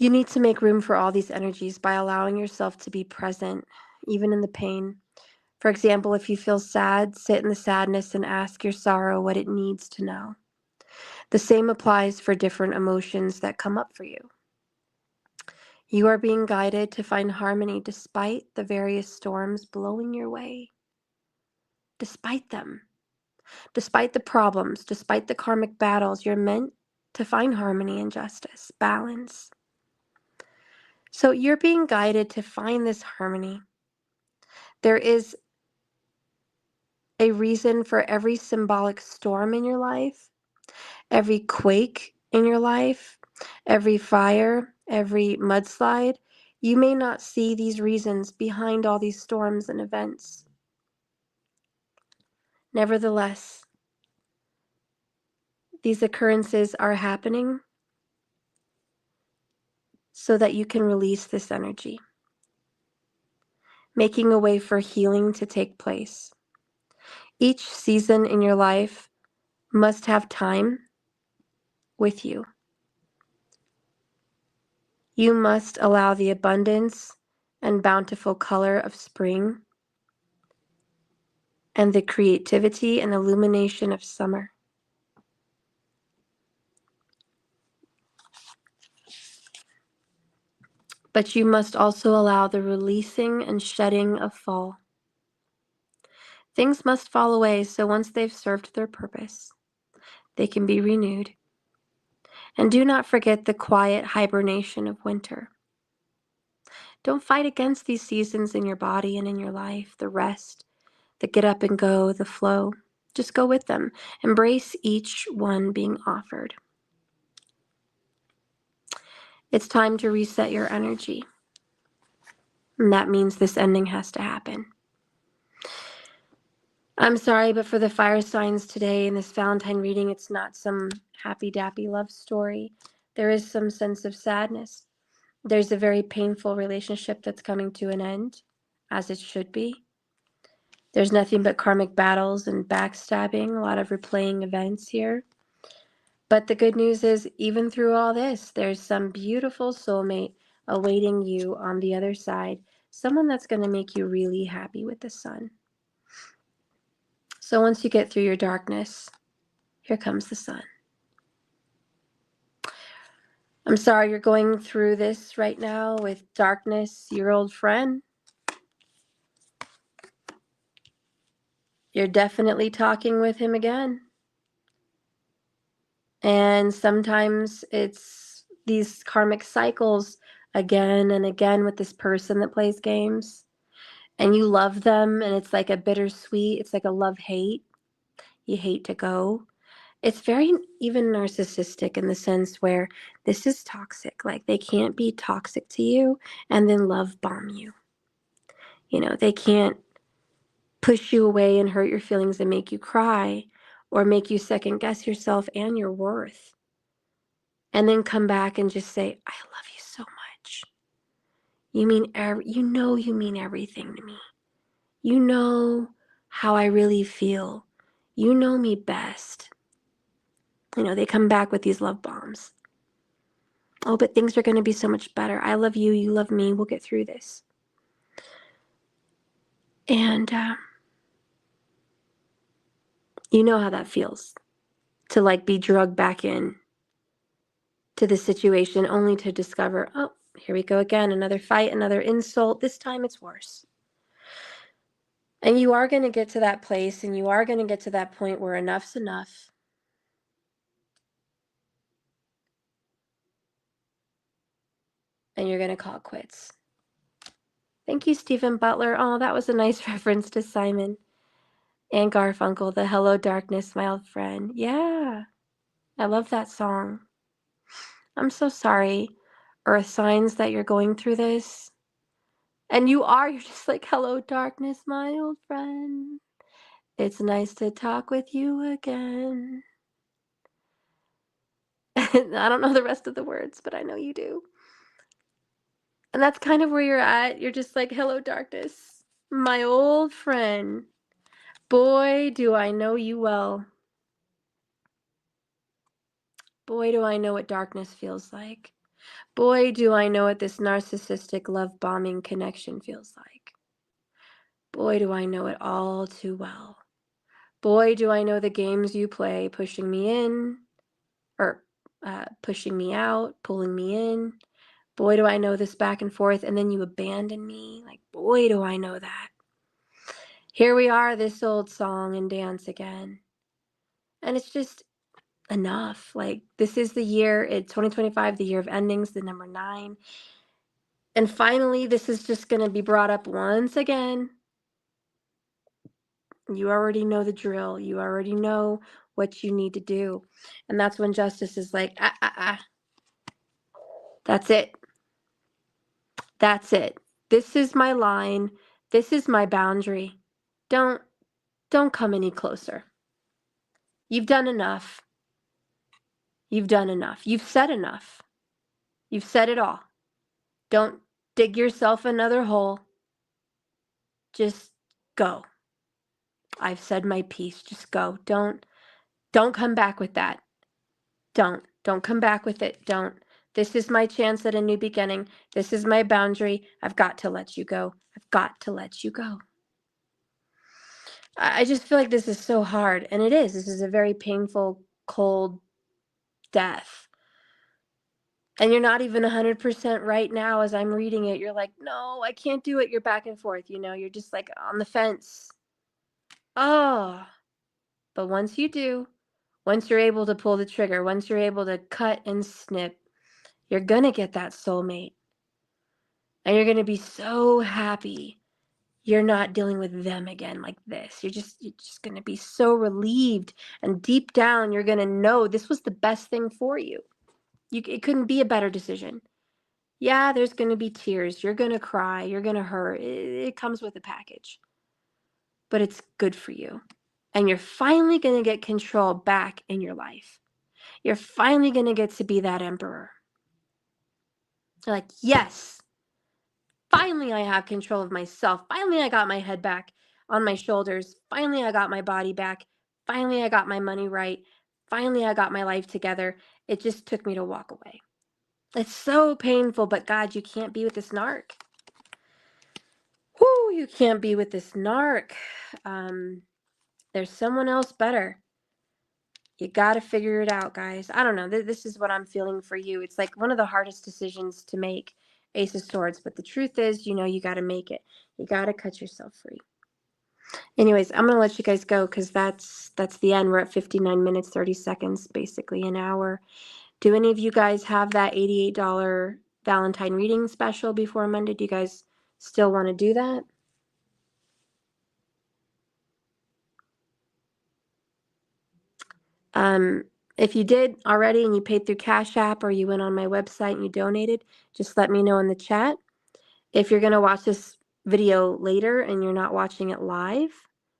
you need to make room for all these energies by allowing yourself to be present, even in the pain. For example, if you feel sad, sit in the sadness and ask your sorrow what it needs to know. The same applies for different emotions that come up for you. You are being guided to find harmony despite the various storms blowing your way. Despite them. Despite the problems, despite the karmic battles, you're meant to find harmony and justice, balance. So you're being guided to find this harmony. There is a reason for every symbolic storm in your life, every quake in your life, every fire, every mudslide. You may not see these reasons behind all these storms and events. Nevertheless, these occurrences are happening so that you can release this energy, making a way for healing to take place. Each season in your life must have time with you. You must allow the abundance and bountiful color of spring and the creativity and illumination of summer. But you must also allow the releasing and shedding of fall. Things must fall away so once they've served their purpose, they can be renewed. And do not forget the quiet hibernation of winter. Don't fight against these seasons in your body and in your life, the rest, the get up and go, the flow. Just go with them. Embrace each one being offered. It's time to reset your energy. And that means this ending has to happen. I'm sorry, but for the fire signs today in this Valentine reading, it's not some happy-dappy love story. There is some sense of sadness. There's a very painful relationship that's coming to an end, as it should be. There's nothing but karmic battles and backstabbing, a lot of replaying events here. But the good news is, even through all this, there's some beautiful soulmate awaiting you on the other side, someone that's going to make you really happy with the sun. So once you get through your darkness, here comes the sun. I'm sorry you're going through this right now with darkness, your old friend. You're definitely talking with him again. And sometimes it's these karmic cycles again and again with this person that plays games. And you love them, and it's like a bittersweet, it's like a love-hate. You hate to go. It's very even narcissistic in the sense where this is toxic. Like, they can't be toxic to you and then love bomb you. You know, they can't push you away and hurt your feelings and make you cry or make you second guess yourself and your worth. And then come back and just say, I love you so much. You mean you mean everything to me. You know how I really feel. You know me best. They come back with these love bombs. Oh, but things are going to be so much better. I love you. You love me. We'll get through this. And you know how that feels to like be drugged back in to the situation only to discover, oh, here we go again. Another fight, another insult. This time it's worse. And you are going to get to that place, and you are going to get to that point where enough's enough. And you're going to call quits. Thank you, Stephen Butler. Oh, that was a nice reference to Simon and Garfunkel, the Hello Darkness, my old friend. Yeah, I love that song. I'm so sorry, Earth Signs, that you're going through this. And you're just like, hello, darkness, my old friend. It's nice to talk with you again. I don't know the rest of the words, but I know you do. And that's kind of where you're at. You're just like, hello, darkness, my old friend. Boy, do I know you well. Boy, do I know what darkness feels like. Boy, do I know what this narcissistic love bombing connection feels like. Boy, do I know it all too well. Boy, do I know the games you play, pushing me in, or pushing me out, pulling me in. Boy, do I know this back and forth, and then you abandon me. Like, boy, do I know that. Here we are, this old song and dance again. And it's just enough. Like, this is the year, it's 2025, the year of endings, the number 9. And finally, this is just going to be brought up once again. You already know the drill. You already know what you need to do. And that's when justice is like, that's it. That's it. This is my line. This is my boundary. Don't come any closer. You've done enough. You've done enough. You've said enough. You've said it all. Don't dig yourself another hole. Just go. I've said my piece. Just go. Don't come back with that. Don't come back with it. Don't. This is my chance at a new beginning. This is my boundary. I've got to let you go. I've got to let you go. I just feel like this is so hard. And it is. This is a very painful, cold death. And you're not even 100% right now as I'm reading it. You're like, no, I can't do it. You're back and forth. You're just like on the fence. Oh. But once you do, once you're able to pull the trigger, once you're able to cut and snip, you're going to get that soulmate. And you're going to be so happy you're not dealing with them again like this. You're just going to be so relieved. And deep down, you're going to know this was the best thing for you. It couldn't be a better decision. Yeah, there's going to be tears. You're going to cry. You're going to hurt. It comes with a package. But it's good for you. And you're finally going to get control back in your life. You're finally going to get to be that emperor. You're like, yes, finally I have control of myself. Finally I got my head back on my shoulders. Finally I got my body back. Finally I got my money right. Finally I got my life together. It just took me to walk away. It's so painful, but God, you can't be with this narc. Whoo, you can't be with this narc. There's someone else better. You got to figure it out, guys. I don't know. This is what I'm feeling for you. It's like one of the hardest decisions to make, Ace of Swords. But the truth is, you got to make it. You got to cut yourself free. Anyways, I'm going to let you guys go because that's the end. We're at 59 minutes, 30 seconds, basically an hour. Do any of you guys have that $88 Valentine reading special before Monday? Do you guys still want to do that? If you did already and you paid through Cash App or you went on my website and you donated, just let me know in the chat. If you're going to watch this video later and you're not watching it live,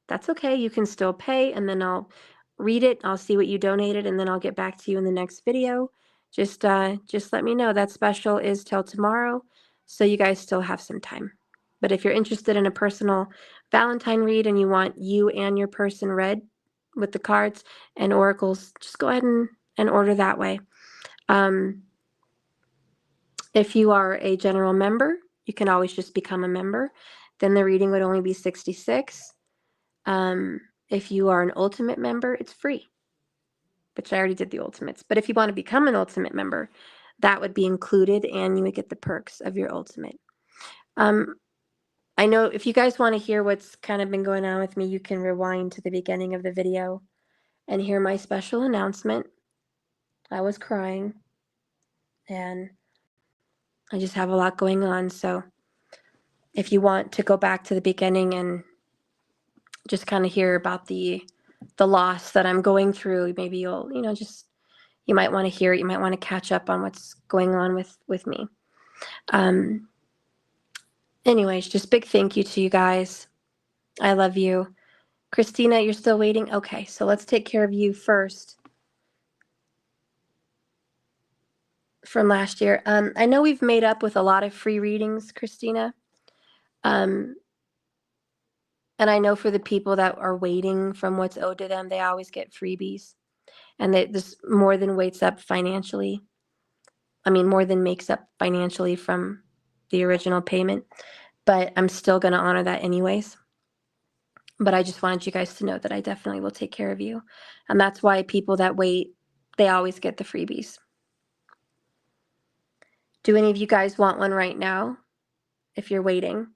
that's okay. You can still pay and then I'll read it. I'll see what you donated and then I'll get back to you in the next video. Just let me know. That special is till tomorrow. So you guys still have some time. But if you're interested in a personal Valentine read and you want you and your person read with the cards and oracles, just go ahead and order that way. If you are a general member, you can always just become a member. Then the reading would only be $66. If you are an ultimate member, it's free, which I already did the ultimates. But if you want to become an ultimate member, that would be included and you would get the perks of your ultimate. I know if you guys want to hear what's kind of been going on with me, you can rewind to the beginning of the video and hear my special announcement. I was crying and I just have a lot going on. So if you want to go back to the beginning and just kind of hear about the loss that I'm going through, maybe you'll, you might want to hear it. You might want to catch up on what's going on with me. Anyways, just big thank you to you guys. I love you. Christina, you're still waiting? Okay, so let's take care of you first from last year. I know we've made up with a lot of free readings, Christina. And I know for the people that are waiting from what's owed to them, they always get freebies. And this more than weights up financially. I mean, more than makes up financially from the original payment. But I'm still going to honor that anyways. But I just wanted you guys to know that I definitely will take care of you. And that's why people that wait, they always get the freebies. Do any of you guys want one right now? If you're waiting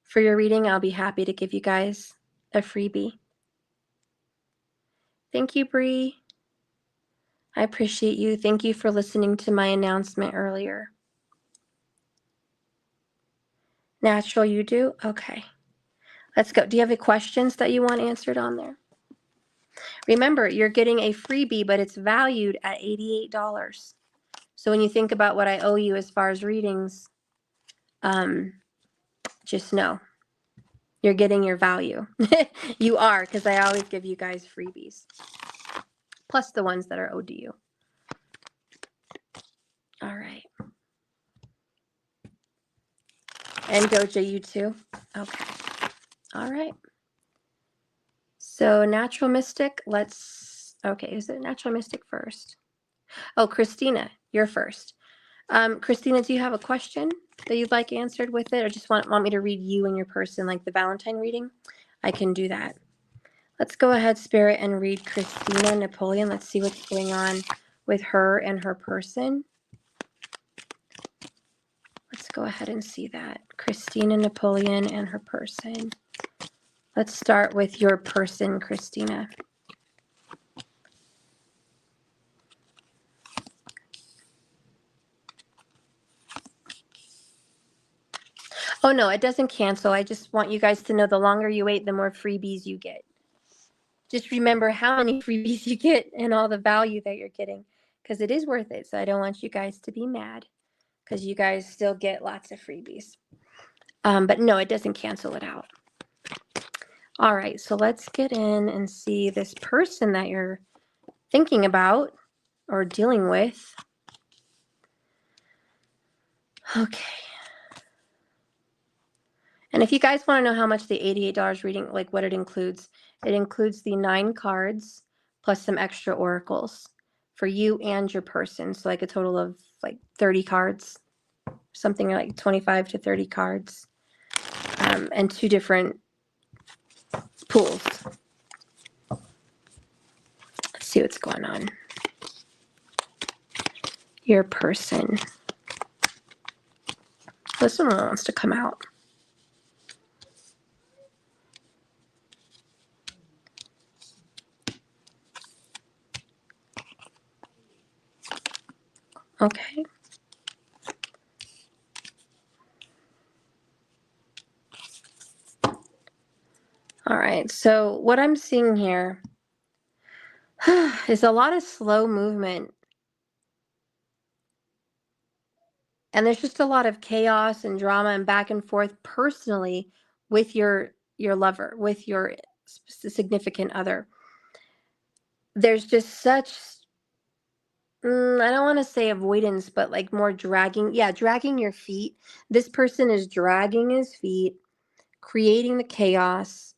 for your reading, I'll be happy to give you guys a freebie. Thank you, Bree. I appreciate you. Thank you for listening to my announcement earlier. Natural, you do? Okay. Let's go. Do you have any questions that you want answered on there? Remember, you're getting a freebie, but it's valued at $88. So when you think about what I owe you as far as readings, just know you're getting your value. You are, because I always give you guys freebies, plus the ones that are owed to you. All right. And Doja, you too? Okay. All right. So Natural Mystic, okay, is it Natural Mystic first? Oh, Christina, you're first. Christina, do you have a question that you'd like answered with it, or just want me to read you and your person like the Valentine reading? I can do that. Let's go ahead, Spirit, and read Christina Napoleon. Let's see what's going on with her and her person. Let's go ahead and see that. Christina Napoleon and her person. Let's start with your person, Christina. Oh, no, it doesn't cancel. I just want you guys to know the longer you wait, the more freebies you get. Just remember how many freebies you get and all the value that you're getting, because it is worth it. So I don't want you guys to be mad, because you guys still get lots of freebies. But no, it doesn't cancel it out. All right, so let's get in and see this person that you're thinking about or dealing with. Okay. And if you guys want to know how much the $88 reading, like what it includes the 9 cards plus some extra oracles for you and your person. So like a total of like 30 cards, something like 25 to 30 cards, and 2 different pools. Let's see what's going on. Your person. This one wants to come out. Okay. All right. So what I'm seeing here is a lot of slow movement. And there's just a lot of chaos and drama and back and forth personally with your lover, with your significant other. There's just such I don't want to say avoidance, but like more dragging. Yeah, dragging your feet. This person is dragging his feet, creating the chaos,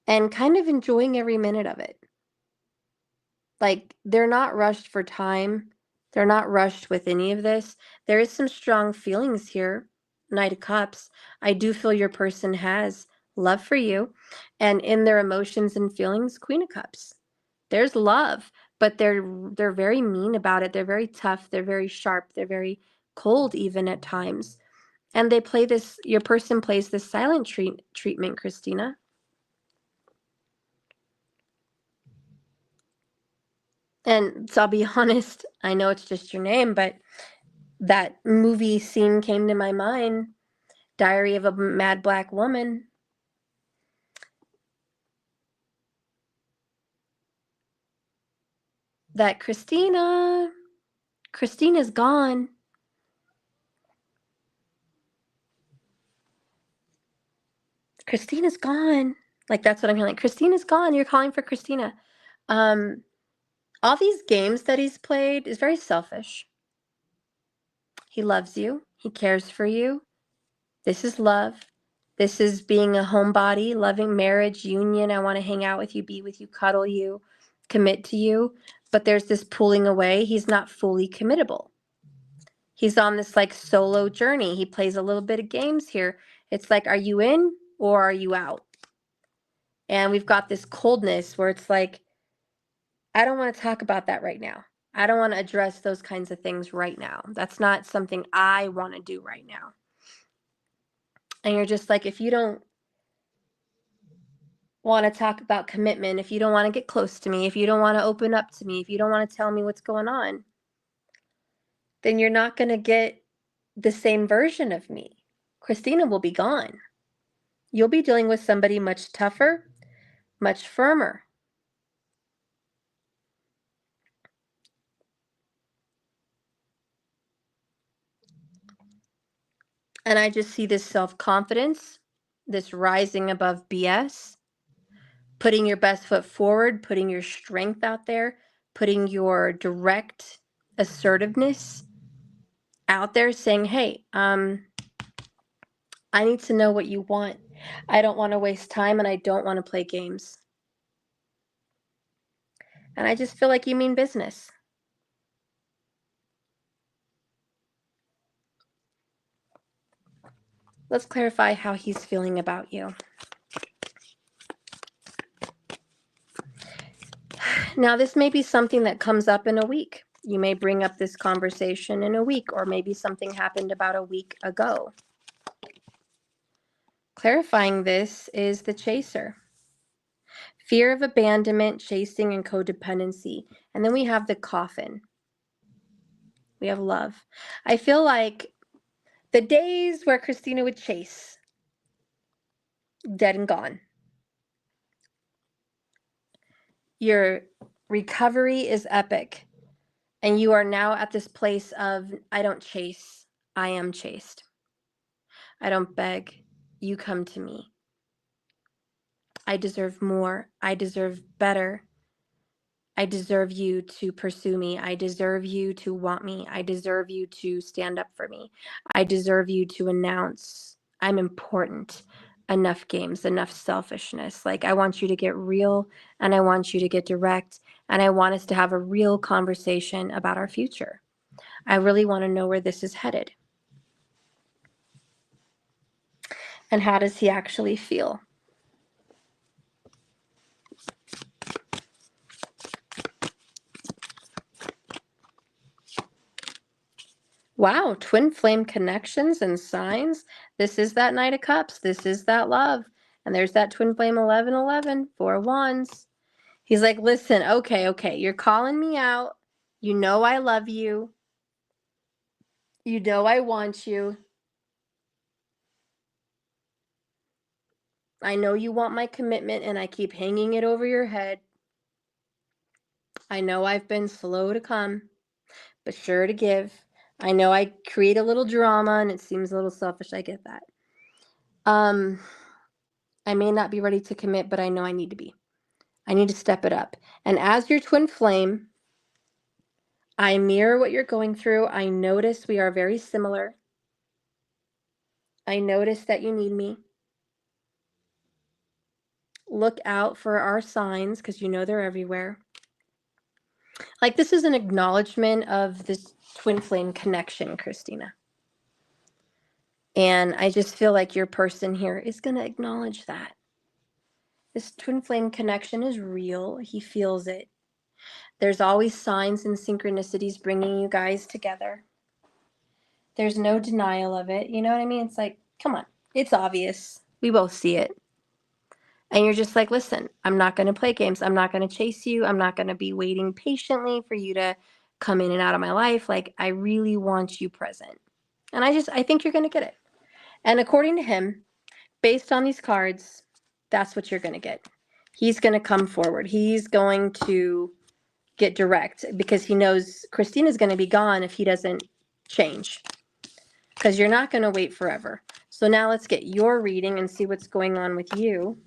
and kind of enjoying every minute of it. Like, they're not rushed for time. They're not rushed with any of this. There is some strong feelings here. Knight of Cups. I do feel your person has love for you. And in their emotions and feelings, Queen of Cups. There's love, but they're very mean about it. They're very tough. They're very sharp. They're very cold even at times. And they play this, your person plays this silent treatment, Christina. And so I'll be honest, I know it's just your name, but that movie scene came to my mind, Diary of a Mad Black Woman. That Christina's gone. Christina's gone. Like, that's what I'm hearing. Like, Christina's gone. You're calling for Christina. Um, all these games that he's played is very selfish. He loves you. He cares for you. This is love. This is being a homebody, loving marriage, union. I want to hang out with you, be with you, cuddle you, commit to you. But there's this pulling away. He's not fully committable. He's on this like solo journey. He plays a little bit of games here. It's like, are you in or are you out? And we've got this coldness where it's like, I don't want to talk about that right now. I don't want to address those kinds of things right now. That's not something I want to do right now. And you're just like, if you don't want to talk about commitment, if you don't want to get close to me, if you don't want to open up to me, if you don't want to tell me what's going on, then you're not going to get the same version of me. Christina will be gone. You'll be dealing with somebody much tougher, much firmer. And I just see this self-confidence, this rising above BS, putting your best foot forward, putting your strength out there, putting your direct assertiveness out there, saying, hey, I need to know what you want. I don't want to waste time and I don't want to play games. And I just feel like you mean business. Let's clarify how he's feeling about you. Now, this may be something that comes up in a week. You may bring up this conversation in a week, or maybe something happened about a week ago. Clarifying this is the chaser. Fear of abandonment, chasing, and codependency. And then we have the coffin. We have love. I feel like the days where Christina would chase, dead and gone. Your recovery is epic. And you are now at this place of, I don't chase, I am chased. I don't beg, you come to me. I deserve more. I deserve better. I deserve you to pursue me. I deserve you to want me. I deserve you to stand up for me. I deserve you to announce I'm important. Enough games, enough selfishness. Like, I want you to get real and I want you to get direct and I want us to have a real conversation about our future. I really want to know where this is headed. And how does he actually feel? Wow, twin flame connections and signs. This is that Knight of Cups. This is that love. And there's that twin flame 1111, 4 of Wands. He's like, listen, okay, you're calling me out. You know I love you. You know I want you. I know you want my commitment and I keep hanging it over your head. I know I've been slow to come, but sure to give. I know I create a little drama and it seems a little selfish. I get that. I may not be ready to commit, but I know I need to be. I need to step it up. And as your twin flame, I mirror what you're going through. I notice we are very similar. I notice that you need me. Look out for our signs because you know they're everywhere. Like, this is an acknowledgement of this twin flame connection, Christina. And I just feel like your person here is going to acknowledge that. This twin flame connection is real. He feels it. There's always signs and synchronicities bringing you guys together. There's no denial of it. You know what I mean? It's like, come on. It's obvious. We both see it. And you're just like, listen, I'm not going to play games. I'm not going to chase you. I'm not going to be waiting patiently for you to come in and out of my life. Like, I really want you present. And I think you're going to get it. And according to him, based on these cards, that's what you're going to get. He's going to come forward. He's going to get direct because he knows Christina's going to be gone if he doesn't change. Because you're not going to wait forever. So now let's get your reading and see what's going on with you.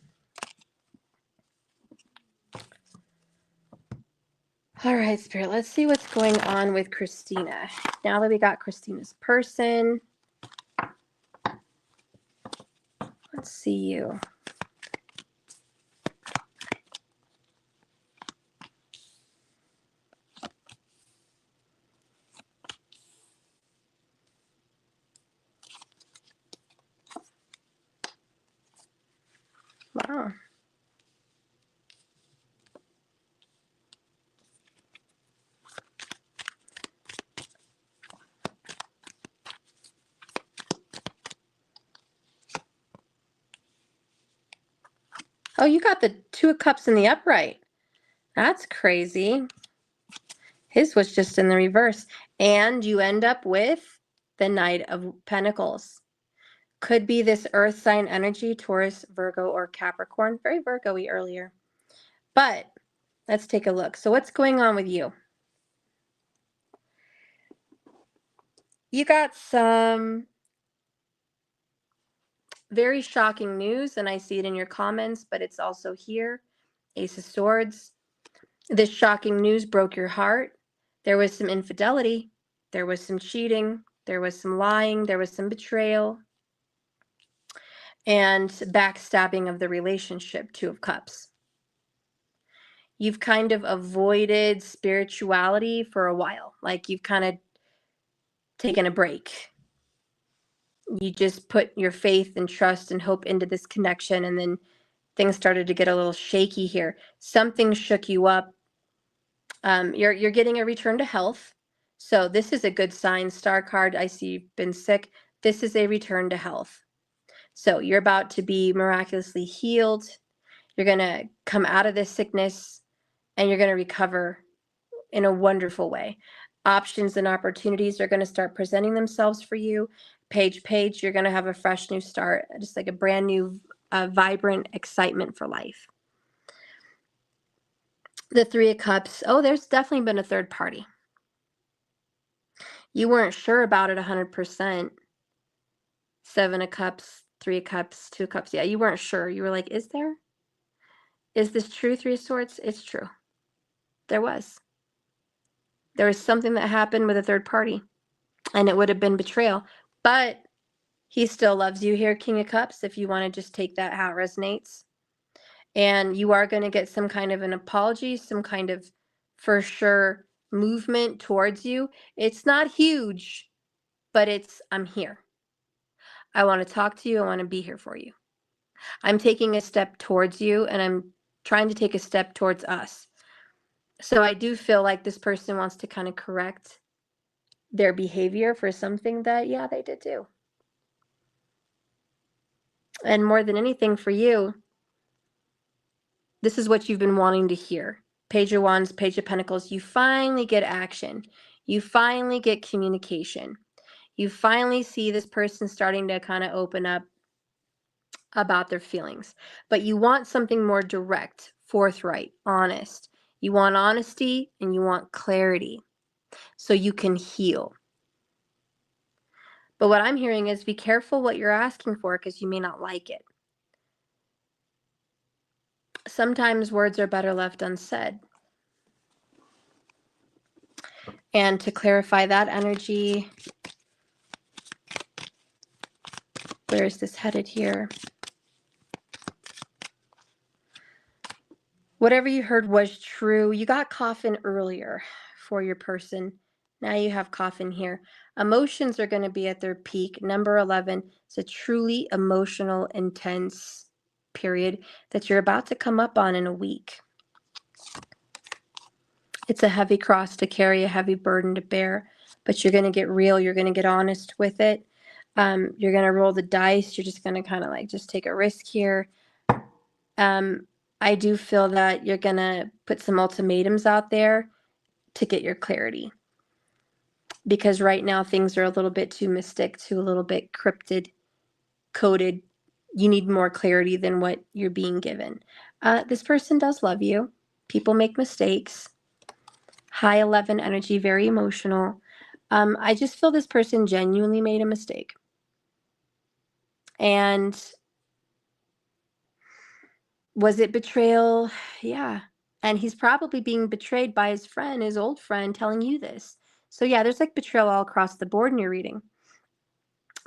All right, Spirit, let's see what's going on with Christina. Now that we got Christina's person, let's see you. Wow. Oh, you got the Two of Cups in the upright. That's crazy. His was just in the reverse. And you end up with the Knight of Pentacles. Could be this earth sign energy, Taurus, Virgo, or Capricorn. Very Virgo-y earlier. But let's take a look. So what's going on with you? You got some very shocking news, and I see it in your comments, but it's also here. Ace of Swords. This shocking news broke your heart. There was some infidelity. There was some cheating. There was some lying. There was some betrayal. And backstabbing of the relationship, Two of Cups. You've kind of avoided spirituality for a while. Like, you've kind of taken a break. You just put your faith and trust and hope into this connection, and then things started to get a little shaky here. Something shook you up. You're getting a return to health. So this is a good sign. Star card, I see you've been sick. This is a return to health. So you're about to be miraculously healed. You're going to come out of this sickness and you're going to recover in a wonderful way. Options and opportunities are going to start presenting themselves for you. Page, you're going to have a fresh new start, just like a brand new, vibrant excitement for life. The Three of Cups. Oh, there's definitely been a third party. You weren't sure about it 100%. Seven of Cups, Three of Cups, Two of Cups. Yeah, you weren't sure. You were like, is there? Is this true, Three of Swords? It's true. There was. There was something that happened with a third party, and it would have been betrayal. But he still loves you here, King of Cups, if you want to just take that how it resonates. And you are going to get some kind of an apology, some kind of, for sure, movement towards you. It's not huge, but it's, I'm here. I want to talk to you. I want to be here for you. I'm taking a step towards you, and I'm trying to take a step towards us. So I do feel like this person wants to kind of correct their behavior for something that, yeah, they did do. And more than anything for you, this is what you've been wanting to hear. Page of Wands, Page of Pentacles. You finally get action. You finally get communication. You finally see this person starting to kind of open up about their feelings. But you want something more direct, forthright, honest. You want honesty and you want clarity so you can heal. But what I'm hearing is be careful what you're asking for because you may not like it. Sometimes words are better left unsaid. And to clarify that energy, where is this headed here? Whatever you heard was true. You got coffin earlier for your person. Now you have coffin here. Emotions are going to be at their peak. Number 11, it's a truly emotional, intense period that you're about to come up on in a week. It's a heavy cross to carry, a heavy burden to bear, but you're going to get real. You're going to get honest with it. You're going to roll the dice. You're just going to kind of like just take a risk here. I do feel that you're going to put some ultimatums out there to get your clarity. Because right now things are a little bit too mystic, too a little bit cryptid, coded. You need more clarity than what you're being given. This person does love you. People make mistakes. High 11 energy, very emotional. I just feel this person genuinely made a mistake. And was it betrayal? Yeah. And he's probably being betrayed by his friend, his old friend, telling you this. So yeah, there's like betrayal all across the board in your reading.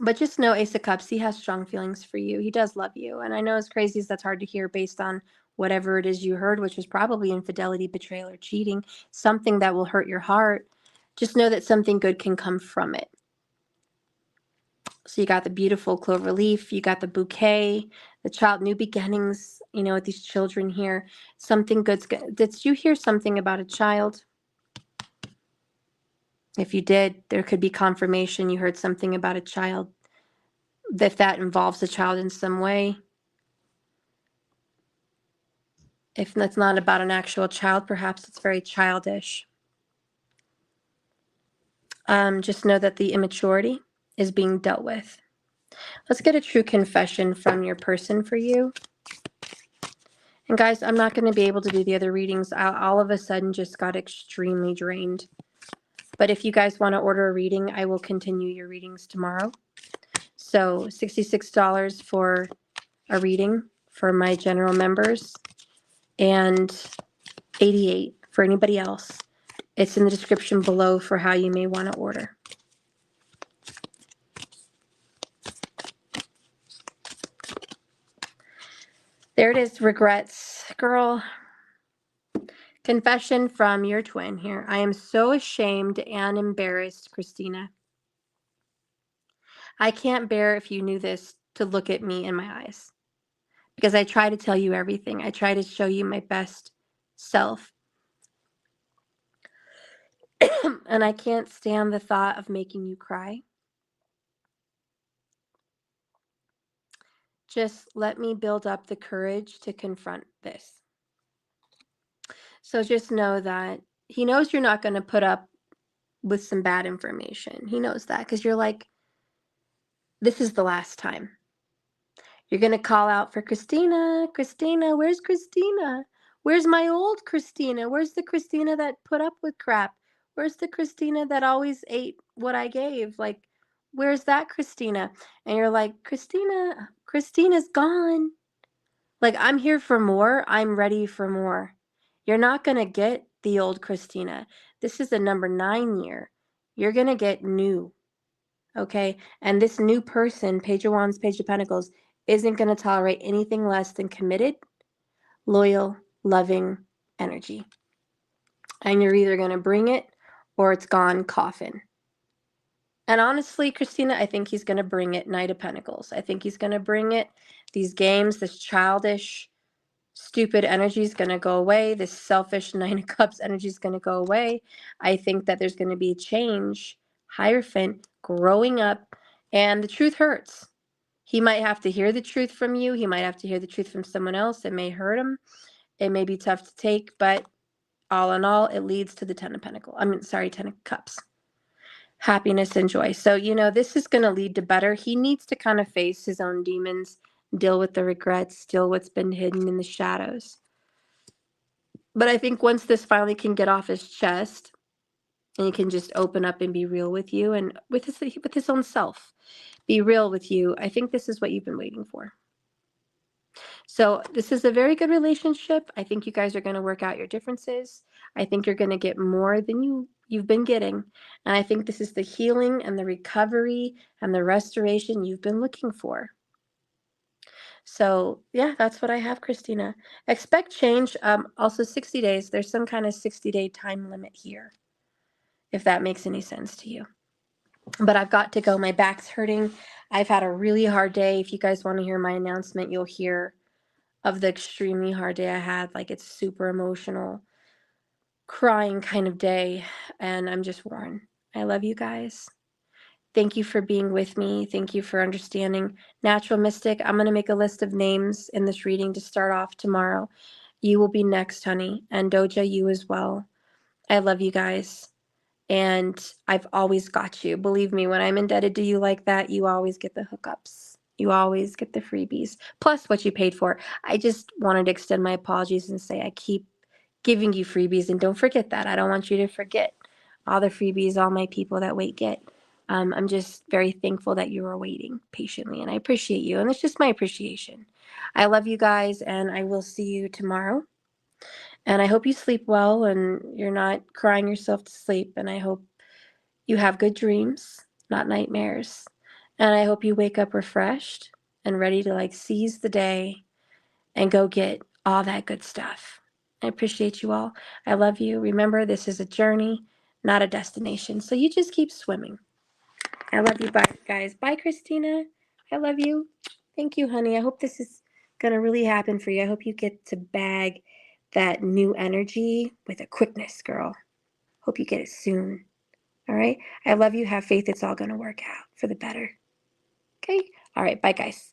But just know, Ace of Cups, he has strong feelings for you. He does love you. And I know as crazy as that's hard to hear based on whatever it is you heard, which was probably infidelity, betrayal, or cheating, something that will hurt your heart. Just know that something good can come from it. So you got the beautiful clover leaf, you got the bouquet, the child, new beginnings, you know, with these children here. Something good's good. Did you hear something about a child? If you did, there could be confirmation you heard something about a child, if that involves a child in some way. If that's not about an actual child, perhaps it's very childish. Just know that the immaturity is being dealt with. Let's get a true confession from your person for you. And guys, I'm not going to be able to do the other readings. I all of a sudden just got extremely drained. But if you guys want to order a reading, I will continue your readings tomorrow. So $66 for a reading for my general members and $88 for anybody else. It's in the description below for how you may want to order. There it is, regrets. Girl, confession from your twin here. I am so ashamed and embarrassed, Christina. I can't bear, if you knew this, to look at me in my eyes. Because I try to tell you everything. I try to show you my best self. And I can't stand the thought of making you cry. Just let me build up the courage to confront this. So just know that he knows you're not going to put up with some bad information. He knows that because you're like, this is the last time. You're going to call out for Christina. Christina, where's Christina? Where's my old Christina? Where's the Christina that put up with crap? Where's the Christina that always ate what I gave? Like, where's that Christina? And you're like, Christina's gone. Like, I'm here for more. I'm ready for more. You're not going to get the old Christina. This is the number 9 year. You're going to get new. Okay? And this new person, Page of Wands, Page of Pentacles, isn't going to tolerate anything less than committed, loyal, loving energy. And you're either going to bring it or it's gone coffin. And honestly, Christina, I think he's going to bring it. Knight of Pentacles. I think he's going to bring it. These games, this childish, stupid energy is going to go away. This selfish 9 of Cups energy is going to go away. I think that there's going to be a change. Hierophant growing up. And the truth hurts. He might have to hear the truth from you. He might have to hear the truth from someone else. It may hurt him. It may be tough to take, but all in all, it leads to the 10 of Pentacles. 10 of Cups. Happiness and joy. So, you know, this is going to lead to better. He needs to kind of face his own demons, deal with the regrets, deal what's been hidden in the shadows. But I think once this finally can get off his chest and he can just open up and be real with you and with his own self, be real with you, I think this is what you've been waiting for. So this is a very good relationship. I think you guys are going to work out your differences. I think you're going to get more than you you've been getting. And I think this is the healing and the recovery and the restoration you've been looking for. So yeah, that's what I have, Christina. Expect change. Also 60 days. There's some kind of 60-day time limit here, if that makes any sense to you. But I've got to go. My back's hurting. I've had a really hard day. If you guys want to hear my announcement, you'll hear of the extremely hard day I had. Like, it's super emotional, crying kind of day, and I'm just worn. I love you guys. Thank you for being with me. Thank you for understanding. Natural Mystic, I'm going to make a list of names in this reading to start off tomorrow. You will be next, honey, and Doja, you as well. I love you guys, and I've always got you. Believe me, when I'm indebted to you like that, you always get the hookups. You always get the freebies, plus what you paid for. I just wanted to extend my apologies and say I keep giving you freebies, and don't forget that. I don't want you to forget all the freebies all my people that wait get. I'm just very thankful that you are waiting patiently, and I appreciate you, and it's just my appreciation. I love you guys, and I will see you tomorrow. And I hope you sleep well and you're not crying yourself to sleep, and I hope you have good dreams, not nightmares. And I hope you wake up refreshed and ready to seize the day and go get all that good stuff. I appreciate you all. I love you. Remember, this is a journey, not a destination. So you just keep swimming. I love you. Bye, guys. Bye, Christina. I love you. Thank you, honey. I hope this is going to really happen for you. I hope you get to bag that new energy with a quickness, girl. Hope you get it soon. All right? I love you. Have faith. It's all going to work out for the better. Okay? All right. Bye, guys.